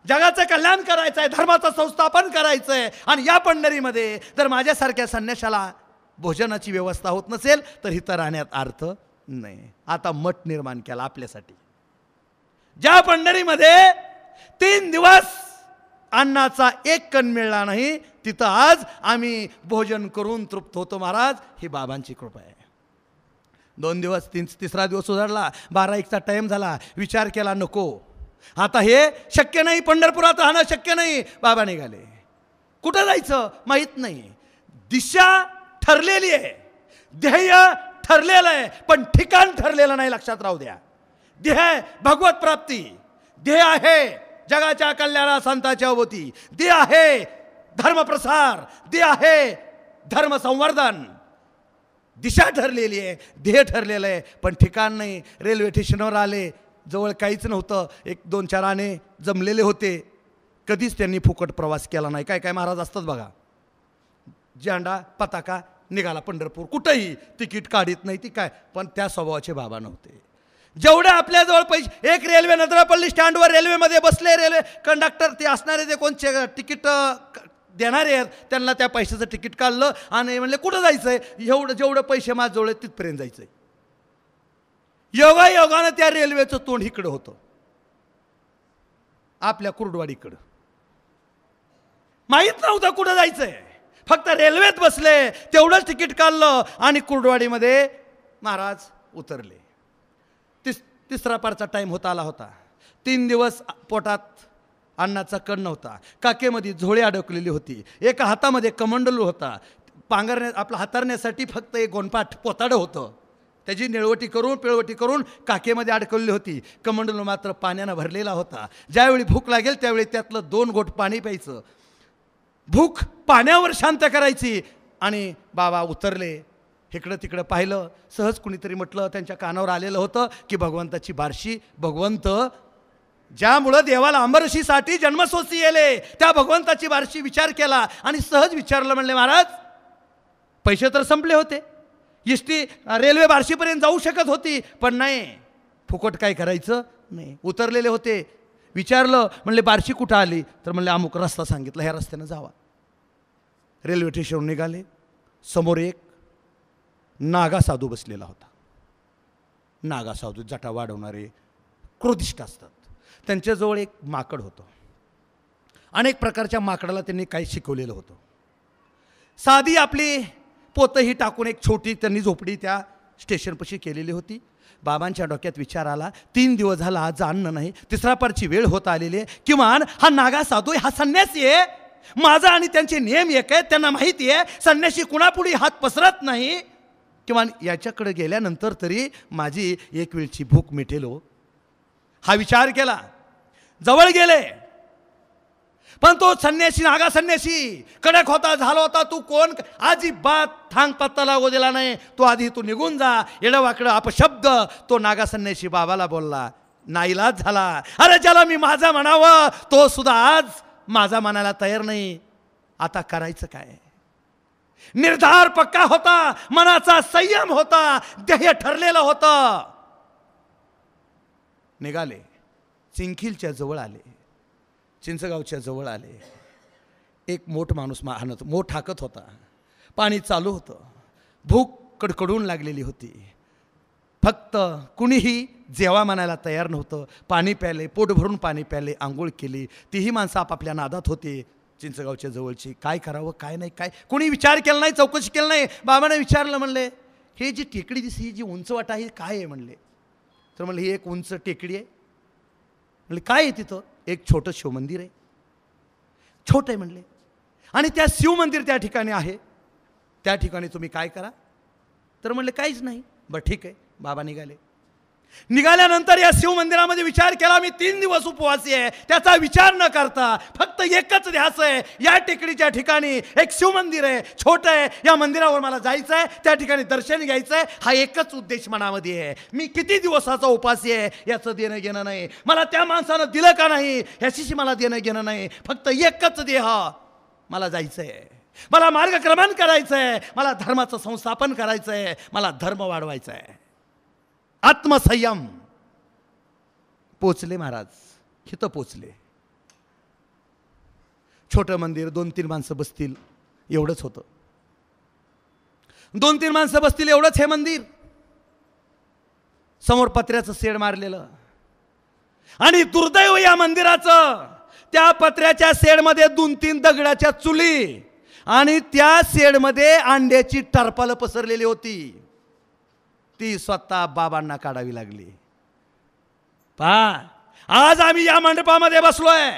जगाचं कल्याण करायचं आहे, धर्माचं संस्थापन करायचं आहे, आणि या पंढरीमध्ये जर माझ्यासारख्या संन्याशाला भोजनाची व्यवस्था होत नसेल तर इथं राहण्यात अर्थ नाही. आता मठ निर्माण केला आपल्यासाठी. ज्या पंढरीमध्ये 3 दिवस अन्नाचा एक कण मिळला नाही, तिथं आज आम्ही भोजन करून तृप्त होतो महाराज. ही बाबांची कृपा आहे. 2 दिवस, तिसरा दिवस उजाडला, 12-1चा टाइम झाला. विचार केला, नको, आता हे शक्य नाही, पंढरपुरात राहणं शक्य नाही. बाबा निघाले. कुठं जायचं माहीत नाही. दिशा ठरलेली आहे, ध्येय ठरलेलं आहे, पण ठिकाण ठरलेलं नाही. लक्षात राहू द्या. ध्येय भगवत प्राप्ती, ध्येय आहे जगाच्या कल्याणा संताच्या अवती, ध्येय आहे धर्मप्रसार, ध्येय आहे धर्म संवर्धन. दिशा ठरलेली आहे, ध्येय ठरलेलं आहे, पण ठिकाण नाही. रेल्वे स्टेशनवर आले, जवळ काहीच नव्हतं. 1-2-4 आणे जमलेले होते. कधीच त्यांनी फुकट प्रवास केला नाही. काय काय महाराज असतात बघा, झेंडा पताका निघाला पंढरपूर, कुठंही तिकीट काढीत नाही ती काय, पण त्या स्वभावाचे बाबा नव्हते. जेवढे आपल्याजवळ पैसे, एक रेल्वे नद्रापल्ली स्टँडवर रेल्वेमध्ये बसले, रेल्वे कंडक्टर ते असणारे, ते कोणचे तिकीट देणारे आहेत, त्यांना त्या पैशाचं तिकीट काढलं आणि म्हणले कुठं जायचं आहे, जेवढं पैसे माझ्याजवळ आहेत तिथपर्यंत जायचं आहे. योगायोगानं त्या रेल्वेचं तोंड इकडं होतं, आपल्या कुर्डवाडीकडं. माहीत नव्हतं कुठं जायचंय, फक्त रेल्वेत बसले, तेवढंच तिकीट काढलं आणि कुर्डवाडीमध्ये महाराज उतरले. तिसरा पारचा टाईम आला होता. 3 दिवस पोटात अन्नाचा कण नव्हता, काकेमध्ये झोळी अडकलेली होती, एका हातामध्ये कमंडलू होता, आपलं हातारण्यासाठी फक्त एक गोनपाट पोताडं होतं, त्याची निळवटी करून पिळवटी करून काकेमध्ये अडकवलेली होती. कमंडलू मात्र पाण्यानं भरलेला होता. ज्यावेळी भूक लागेल त्यावेळी त्यातलं 2 घोट पाणी प्यायचं, भूक पाण्यावर शांत करायची. आणि बाबा उतरले, इकडं तिकडं पाहिलं, सहज कुणीतरी म्हटलं, त्यांच्या कानावर आलेलं होतं की भगवंताची बारशी, भगवंत ज्यामुळं देवाला अंबरशीसाठी जन्मसोसी येले त्या भगवंताची बारशी विचार केला आणि सहज विचारलं, म्हणले महाराज पैसे तर संपले होते, इष्टी रेल्वे बार्शीपर्यंत जाऊ शकत होती, पण नाही, फुकट काय करायचं नाही. उतरलेले होते, विचारलं, म्हणले बार्शी कुठं आली, तर म्हणले अमुक रस्ता सांगितला, ह्या रस्त्यानं जावा. रेल्वे स्टेशनवर निघाले, समोर एक नागा साधू बसलेला होता. नागा साधू जटा वाढवणारे, क्रोधिष्ट असतात. त्यांच्याजवळ एक माकड होतं. अनेक प्रकारच्या माकडाला त्यांनी काही शिकवलेलं होतं. साधी आपली पोतही टाकून एक छोटी त्यांनी झोपडी त्या स्टेशनपाशी केलेली होती. बाबांच्या डोक्यात विचार आला, 3 दिवस झाला आज अन्न नाही, तिसरा पारची वेळ होत आलेली आहे, किमान हा नागा साधू हा संन्यासी आहे, माझा आणि त्यांचे नियम एक आहेत, त्यांना माहिती आहे संन्यासी कुणापुढे हात पसरत नाही, किमान याच्याकडे गेल्यानंतर तरी माझी एक वेळची भूक मिटेल हो. हा विचार केला, जवळ गेले, पण तो संन्यासी नागा संन्यासी कडक होता, झाला होता. तू कोण, अजिबात थांग पत्ता लागू दिला नाही. तो आधी तू निघून जा, येडवाकडं अपशब्द तो नागा संन्यासी बाबाला बोलला. नाईलाज झाला. अरे ज्याला मी माझा म्हणावं तो सुद्धा आज माझा म्हणायला तयार नाही. आता करायचं काय? निर्धार पक्का होता, मनाचा संयम होता, ध्येय ठरलेलं होतं. निघाले, चिंखीलच्या जवळ आले, चिंचगावच्या जवळ आले. एक मोठ माणूस मोठ हाकत होता, पाणी चालू होतं, भूक कडकडून लागलेली होती. फक्त कुणीही जेवा म्हणायला तयार नव्हतं. पाणी प्याले, पोट भरून पाणी प्याले, आंघोळ केली. तीही माणसं आपापल्या नादात होते चिंचगावच्या जवळची. काय करावं काय नाही, काय कोणी विचार केला नाही, चौकशी केली नाही. बाबाने विचारलं, म्हणले हे जी टेकडी दिसली, ही जी उंच वाटा आहे काय आहे? म्हणले, तर म्हणले ही एक उंच टेकडी आहे. म्हणले काय आहे तिथं? एक छोटं शिवमंदिर आहे. छोटं आहे म्हणले, आणि त्या शिवमंदिर त्या ठिकाणी आहे, त्या ठिकाणी तुम्ही काय करा? तर म्हणले काहीच नाही. बरं ठीक आहे. बाबा निघाले. निघाल्यानंतर या शिवमंदिरामध्ये विचार केला, मी 3 दिवस उपवासी आहे, त्याचा विचार न करता फक्त एकच ध्यास आहे, या टेकडीच्या ठिकाणी एक शिवमंदिर आहे, छोटं आहे, या मंदिरावर मला जायचं आहे, त्या ठिकाणी दर्शन घ्यायचं आहे, हा एकच उद्देश मनामध्ये आहे. मी किती दिवसाचा उपासी आहे याचं देणं घेणं नाही, मला त्या माणसानं दिलं का नाही ह्याच्याशी मला देणं घेणं नाही, फक्त एकच देह, मला जायचं आहे, मला मार्गक्रमण करायचं आहे, मला धर्माचं संस्थापन करायचं आहे, मला धर्म वाढवायचा आहे. आत्मसंयम. पोचले महाराज, इथं पोचले. छोटं मंदिर, 2-3 माणसं बसतील एवढंच होतं. 2-3 माणसं बसतील एवढंच हे मंदिर. समोर पत्र्याचं शेड मारलेलं, आणि दुर्दैव या मंदिराचं, त्या पत्र्याच्या शेडमध्ये 2-3 दगडाच्या चुली, आणि त्या शेडमध्ये अंड्याची टरपालं पसरलेली होती. ती स्वतः बाबांना काढावी लागली. आज आम्ही या मंडपामध्ये बसलोय,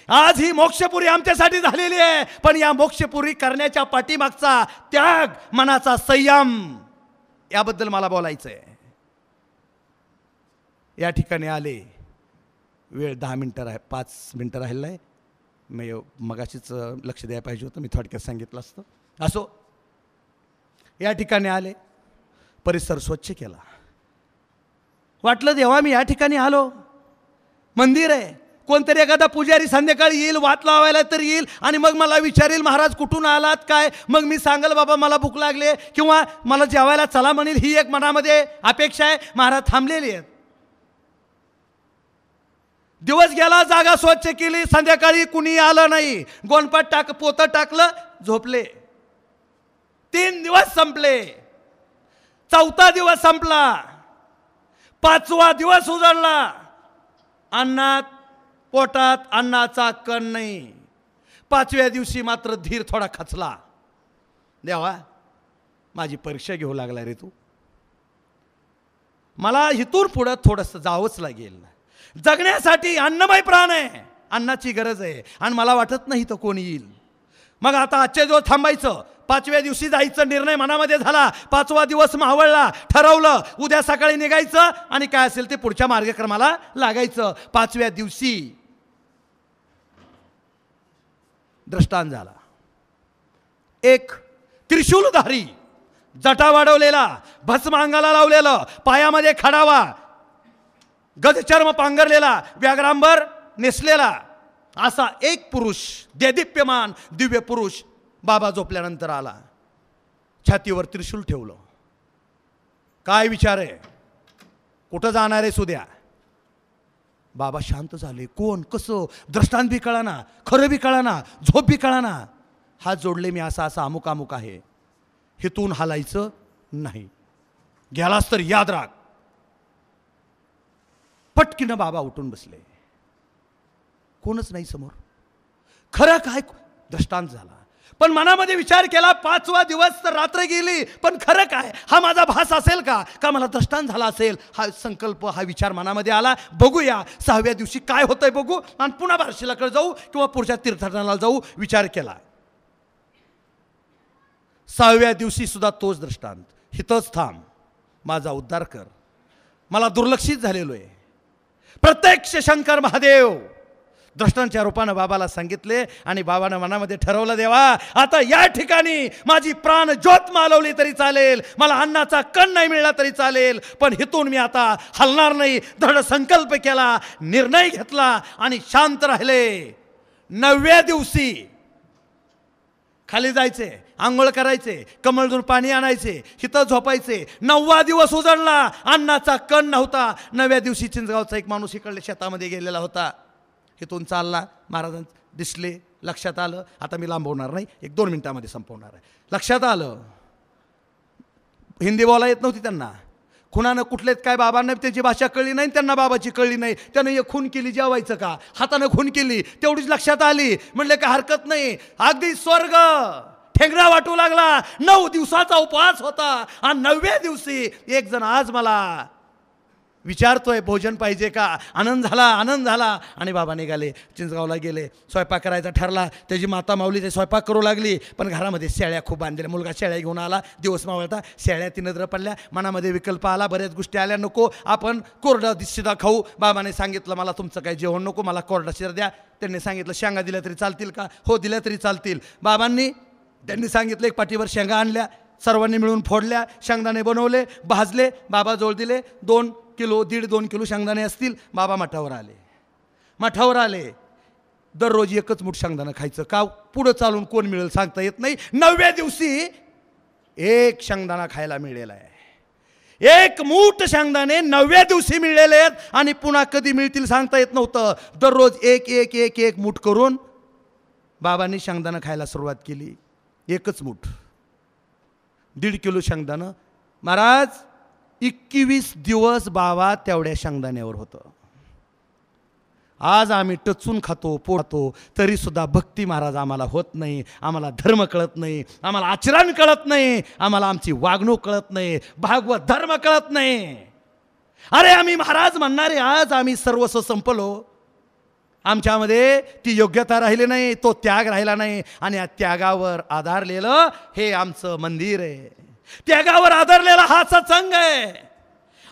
आज ही मोक्षपुरी आमच्यासाठी झालेली आहे, पण या मोक्षपुरी करण्याच्या पाठीमागचा त्याग, मनाचा संयम, याबद्दल मला बोलायचं आहे. या ठिकाणी आले, वेळ 10 मिनिटं 5 मिनिटं राहिलं आहे. मी मगाशीच लक्ष द्यायला पाहिजे होतं, मी थोडक्यात सांगितलं असतं. असो, या ठिकाणी आले, परिसर स्वच्छ केला. वाटलं देवा मी या ठिकाणी आलो, मंदिर आहे, कोणतरी एखादा पुजारी संध्याकाळी येईल, वात लावायला तर येईल, आणि मग मला विचारेल महाराज कुठून आलात काय, मग मी सांगेल बाबा मला भूक लागले, किंवा मला जेवायला चला म्हणेल, ही एक मनामध्ये अपेक्षा आहे. महाराज थांबलेली आहेत. दिवस गेला, जागा स्वच्छ केली, संध्याकाळी कुणी आलं नाही, गोनपाट पोतं टाकलं, झोपले. 3 दिवस संपले, 4था दिवस संपला, 5वा दिवस उजाडला, अन्नात पोटात अन्नाचा कण नाही. 5व्या दिवशी मात्र धीर थोडा खचला. देवा माझी परीक्षा घेऊ लागला रे तू, मला इथून पुढं थोडंसं जावंच लागेल. जगण्यासाठी अन्नमय प्राण आहे, अन्नाची गरज आहे आणि मला वाटत नाही तो कोणी येईल. मग आता आजच्या दिवस थांबायचं, 5व्या दिवशी जायचं निर्णय मनामध्ये झाला. 5वा दिवस मावळला, ठरवलं उद्या सकाळी निघायचं आणि काय असेल ते पुढच्या मार्गक्रमाला लागायचं. 5व्या दिवशी दृष्टांत झाला. एक त्रिशूलधारी, जटा वाढवलेला, भस्म अंगाला लावलेलं, पायामध्ये खडावा, गजचर्म पांघरलेला, व्याघ्रांबर नेसलेला असा एक पुरुष, देदीप्यमान दिव्य पुरुष बाबा झोपल्यानंतर आला. छातीवर त्रिशूल ठेवलं. काय विचार आहे, कुठं जाणार आहे सुद्या? बाबा शांत झाले. कोण, कसं, दृष्टांत बी कळाना, खरं बी कळाना, झोप बी कळाना. हात जोडले मी, असा असा अमुक अमुक आहे, हिथून हालायचं नाही, गेलास तर याद राख. पटकीनं बाबा उठून बसले. कोणच नाही समोर. खरं काय, दृष्टांत झाला. पण मनामध्ये विचार केला, 5वा दिवस तर रात्र गेली, पण खरं काय, हा माझा भास असेल का, का मला दृष्टांत झाला असेल? हा संकल्प, हा विचार मनामध्ये आला. बघूया 6व्या दिवशी काय होतंय बघू, आणि पुन्हा बार्शीलाकडे जाऊ किंवा पुढच्या तीर्थाटनाला जाऊ, विचार केला. 6व्या दिवशी सुद्धा तोच दृष्टांत, हितच थांब, माझा उद्धार कर. मला दुर्लक्षित झालेलो आहे. प्रत्यक्ष शंकर महादेव दृष्टांच्या रूपानं बाबाला सांगितले आणि बाबानं मनामध्ये ठरवलं, देवा आता या ठिकाणी माझी प्राण ज्योत मालवली तरी चालेल, मला अन्नाचा कण नाही मिळाला तरी चालेल, पण हिथून मी आता हलणार नाही. दृढ संकल्प केला, निर्णय घेतला आणि शांत राहिले. 9व्या दिवशी खाली जायचे, आंघोळ करायचे, कमळदून पाणी आणायचे, हिथं झोपायचे. 9वा दिवस उजळला, अन्नाचा कण नव्हता. 9व्या दिवशी चिंचगावचा एक माणूस इकडल्या शेतामध्ये गेलेला होता. इथून चालला, महाराजांना दिसले, लक्षात आलं, आता मी लांबवणार नाही, 1-2 मिनिटामध्ये संपवणार आहे. लक्षात आलं, हिंदी बोला येत नव्हती त्यांना. खुणानं कुठलेत काय, बाबांना त्याची भाषा कळली नाही, त्यांना बाबाची कळली नाही. त्यानं एक खून केली, जेवायचं का, हातानं खून केली, तेवढीच लक्षात आली. म्हणले काय हरकत नाही, अगदी स्वर्ग ठेंगणा वाटू लागला. 9 दिवसाचा उपवास होता आणि 9व्या दिवशी एक जण आज मला विचारतोय भोजन पाहिजे का. आनंद झाला, आनंद झाला. आणि बाबा निघाले, चिंचगावला गेले. स्वयंपाक करायचा ठरला. त्याची माता माऊली ते स्वयंपाक करू लागली, पण घरामध्ये शेळ्या खूप बांधलेल्या. मुलगा शेळ्या घेऊन आला, दिवस मावळता, शेळ्या 3 नजर पडल्या. मनामध्ये विकल्प आला, बऱ्याच गोष्टी आल्या, नको आपण कोरडा शिदा खाऊ. बाबाने सांगितलं, मला तुमचं काही जेवण नको, मला कोरडा शिदा द्या. त्यांनी सांगितलं, शेंगा दिल्या तरी चालतील का? हो, दिल्या तरी चालतील. त्यांनी सांगितलं, एक पाठीवर शेंगा आणल्या, सर्वांनी मिळून फोडल्या, शेंगदाणे बनवले, भाजले, बाबा जवळ दिले. 2 किलो 1.5-2 किलो शेंगदाणे असतील. बाबा मठावर आले. दररोज एकच मूठ शेंगदाणं खायचं का, पुढं चालून कोण मिळेल सांगता येत नाही. 9व्या दिवशी एक शेंगदाणा खायला मिळेला आहे. 1 मूठ शेंगदाणे 9व्या दिवशी मिळलेले आहेत आणि पुन्हा कधी मिळतील सांगता येत नव्हतं. दररोज एक मूठ करून बाबांनी शेंगदाणं खायला सुरुवात केली. 1च मूठ, 1.5 किलो शेंगदाणं. महाराज 21 दिवस बाबा तेवढ्या शेंगदाण्यावर होतं. आज आम्ही टचून खातो, पोळतो, तरी सुद्धा भक्ती महाराज आम्हाला होत नाही. आम्हाला धर्म कळत नाही, आम्हाला आचरण कळत नाही, आम्हाला आमची वागणूक कळत नाही, भागवत धर्म कळत नाही. अरे आम्ही महाराज म्हणणारे आज आम्ही सर्वस्व संपलो. आमच्यामध्ये ती योग्यता राहिली नाही, तो त्याग राहिला नाही. आणि या त्यागावर आधारलेलं हे आमचं मंदिर आहे. त्यागावर आधारलेला हा सत्संग आहे.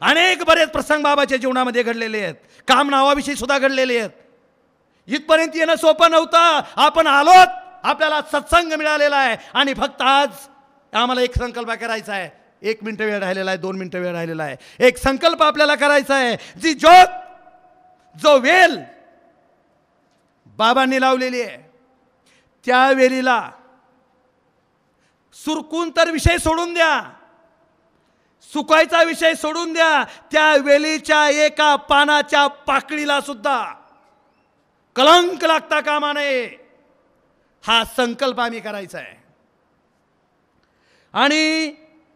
अनेक बरेच प्रसंग बाबाच्या जीवनामध्ये घडलेले आहेत. काम नावाविषयी सुद्धा घडलेले आहेत. इथपर्यंत येणं सोपं नव्हतं. आपण आलोत, आपल्याला सत्संग मिळालेला आहे. आणि फक्त आज आम्हाला एक संकल्प करायचा आहे. 1 मिनिट वेळ राहिलेला आहे, 2 मिनिटं वेळ राहिलेला आहे. एक संकल्प आपल्याला करायचा आहे. जी ज्योत, जो वेल बाबांनी लावलेली आहे, त्या वेलीला सुरकून तर विषय सोडून द्या, सुकायचा विषय सोडून द्या, त्या वेलीच्या एका पानाच्या पाकळीला सुद्धा कलंक लागता कामा नये. हा संकल्प आम्ही करायचा आहे. आणि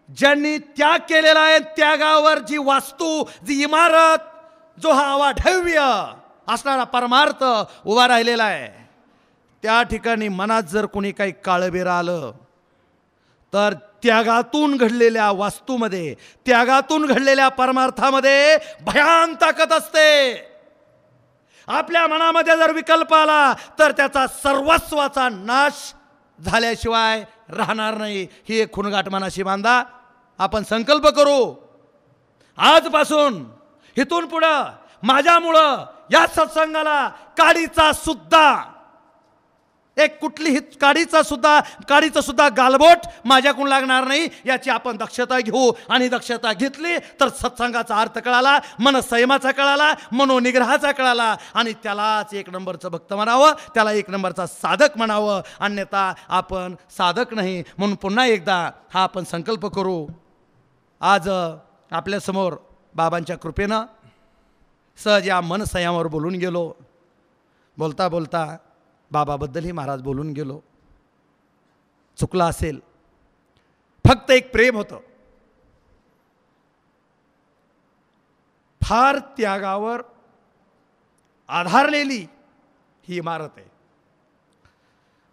ज्यांनी त्याग केलेला आहे, त्यागावर जी वास्तू, जी इमारत, जो हा अवाढव्य असणारा परमार्थ उभा राहिलेला आहे, त्या ठिकाणी मनात जर कोणी काही काळबेर आलं तर त्यागातून घडलेल्या वास्तूमध्ये, त्यागातून घडलेल्या परमार्थामध्ये भयान ताकद असते. आपल्या मनामध्ये जर विकल्प आला तर त्याचा सर्वस्वाचा नाश झाल्याशिवाय राहणार नाही. ही एक खुणगाठ मनाशी बांधा. आपण संकल्प करू आजपासून, इथून पुढं माझ्यामुळं या सत्संगाला काडीचा सुद्धा एक कुठलीही काडीचं सुद्धा गालबोट माझ्याकडून लागणार नाही, याची आपण दक्षता घेऊ. आणि दक्षता घेतली तर सत्संगाचा अर्थ कळाला, मनसंयमाचा कळाला, मनोनिग्रहाचा कळाला, आणि त्यालाच एक नंबरचं भक्त म्हणावं, त्याला एक नंबरचा साधक म्हणावं. अन्यथा आपण साधक नाही. म्हणून पुन्हा एकदा हा आपण संकल्प करू. आज आपल्यासमोर बाबांच्या कृपेनं सहज या मनसंयमावर बोलून गेलो. बोलता बोलता बाबाबद्दलही महाराज बोलून गेलो. चुकलं असेल. फक्त एक प्रेम होतं. फार त्यागावर आधारलेली ही इमारत आहे.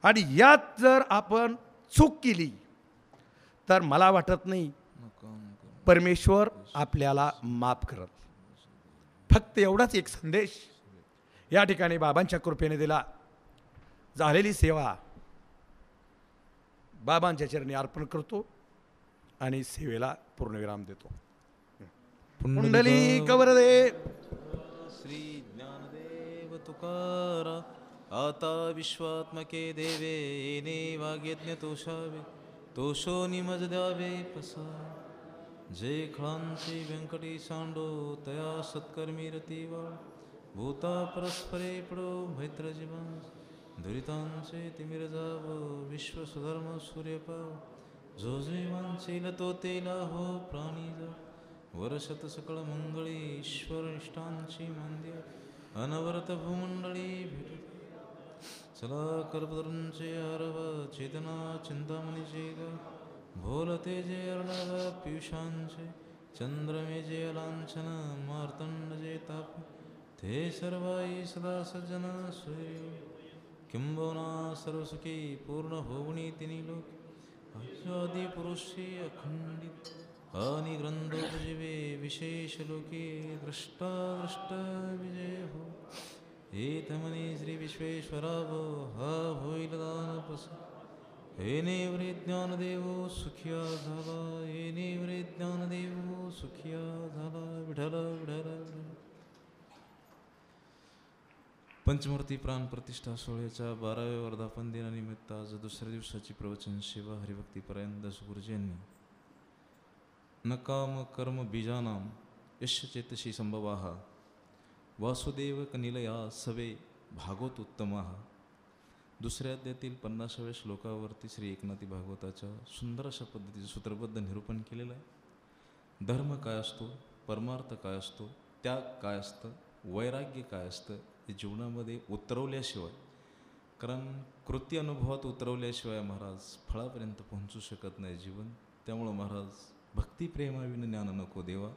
आणि यात जर आपण चूक केली तर मला वाटत नाही परमेश्वर आपल्याला माफ करत. फक्त एवढाच एक संदेश या ठिकाणी बाबांच्या कृपेने दिला. झालेली सेवा बाबांच्या चरणी अर्पण करतो आणि सेवेला पूर्णविराम देतो. पुंडली कवरदे श्री ज्ञानदेव तुकारा आता विश्वात्मके देवे येणे वाग्यज्ञ तोषावे तोषो निमज द्यावे पसा जे खळांचे व्यंकटी सांडो तया सत्कर्मी रतीवा भूता परस्परे पडो मैत्र जीवन दुरितांचे तिमिर जाव विश्व सुधर्म सूर्यपाव जो जे वांचेल तो तेला हो प्राणी जा वर्षत सकळ मंगळी ईश्वर निष्ठांची मांद्य अनवरत भूमंडळी भेट चला कल्पतरूंचे आरव चेतना चिंतामणी चेत भोलते जे अर्णव पियुषांचे चंद्रमे जे लांछन मार्तंड जे ताप ते सर्वाई सदा सज्जन सूर्य किंबोना सर्वसुखी पूर्ण होवणी तिनी लोक आदि पुरुषी अखंडित आणि ग्रंथोपजीवे विशेष लोके दृष्टा दृष्ट विजय हो एतमनी श्री विश्वेश्वरावो हा होईल दानपस येणे वरे ज्ञानदेवो सुखिया झाला येणे वरे ज्ञानदेवो सुखिया झाला विठ्ठल विठ्ठल विठ्ठल. पंचमूर्ती प्राण प्रतिष्ठा सोहळ्याच्या 12व्या वर्धापन दिनानिमित्त आज दुसऱ्या दिवसाची प्रवचन सेवा हरिभक्तीपरायण दासगुरुजी यांनी नकाम कर्म बीजानाम यश चेतशी संभवाः वासुदेव कनिलया सवे भागवत उत्तमाः दुसऱ्या अध्यायातील 50व्या श्लोकावरती श्री एकनाथी भागवताच्या सुंदर अशा पद्धतीचं सूत्रबद्ध निरूपण केलेलं आहे. धर्म काय असतो, परमार्थ काय असतो, त्याग काय असतं, वैराग्य काय असतं, हे जीवनामध्ये उतरवल्याशिवाय, कारण कृती अनुभवात उतरवल्याशिवाय महाराज फळापर्यंत पोहोचू शकत नाही जीवन. त्यामुळं महाराज भक्तिप्रेमाविन ज्ञान नको देवा.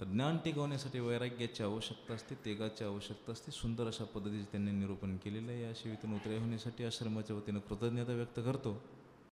तर ज्ञान टिकवण्यासाठी वैराग्याची आवश्यकता असते, तेगाची आवश्यकता असते. सुंदर अशा पद्धतीचे त्यांनी निरूपण केलेलं आहे. या सेवेतून उतराई होण्यासाठी आश्रमाच्या वतीनं कृतज्ञता व्यक्त करतो.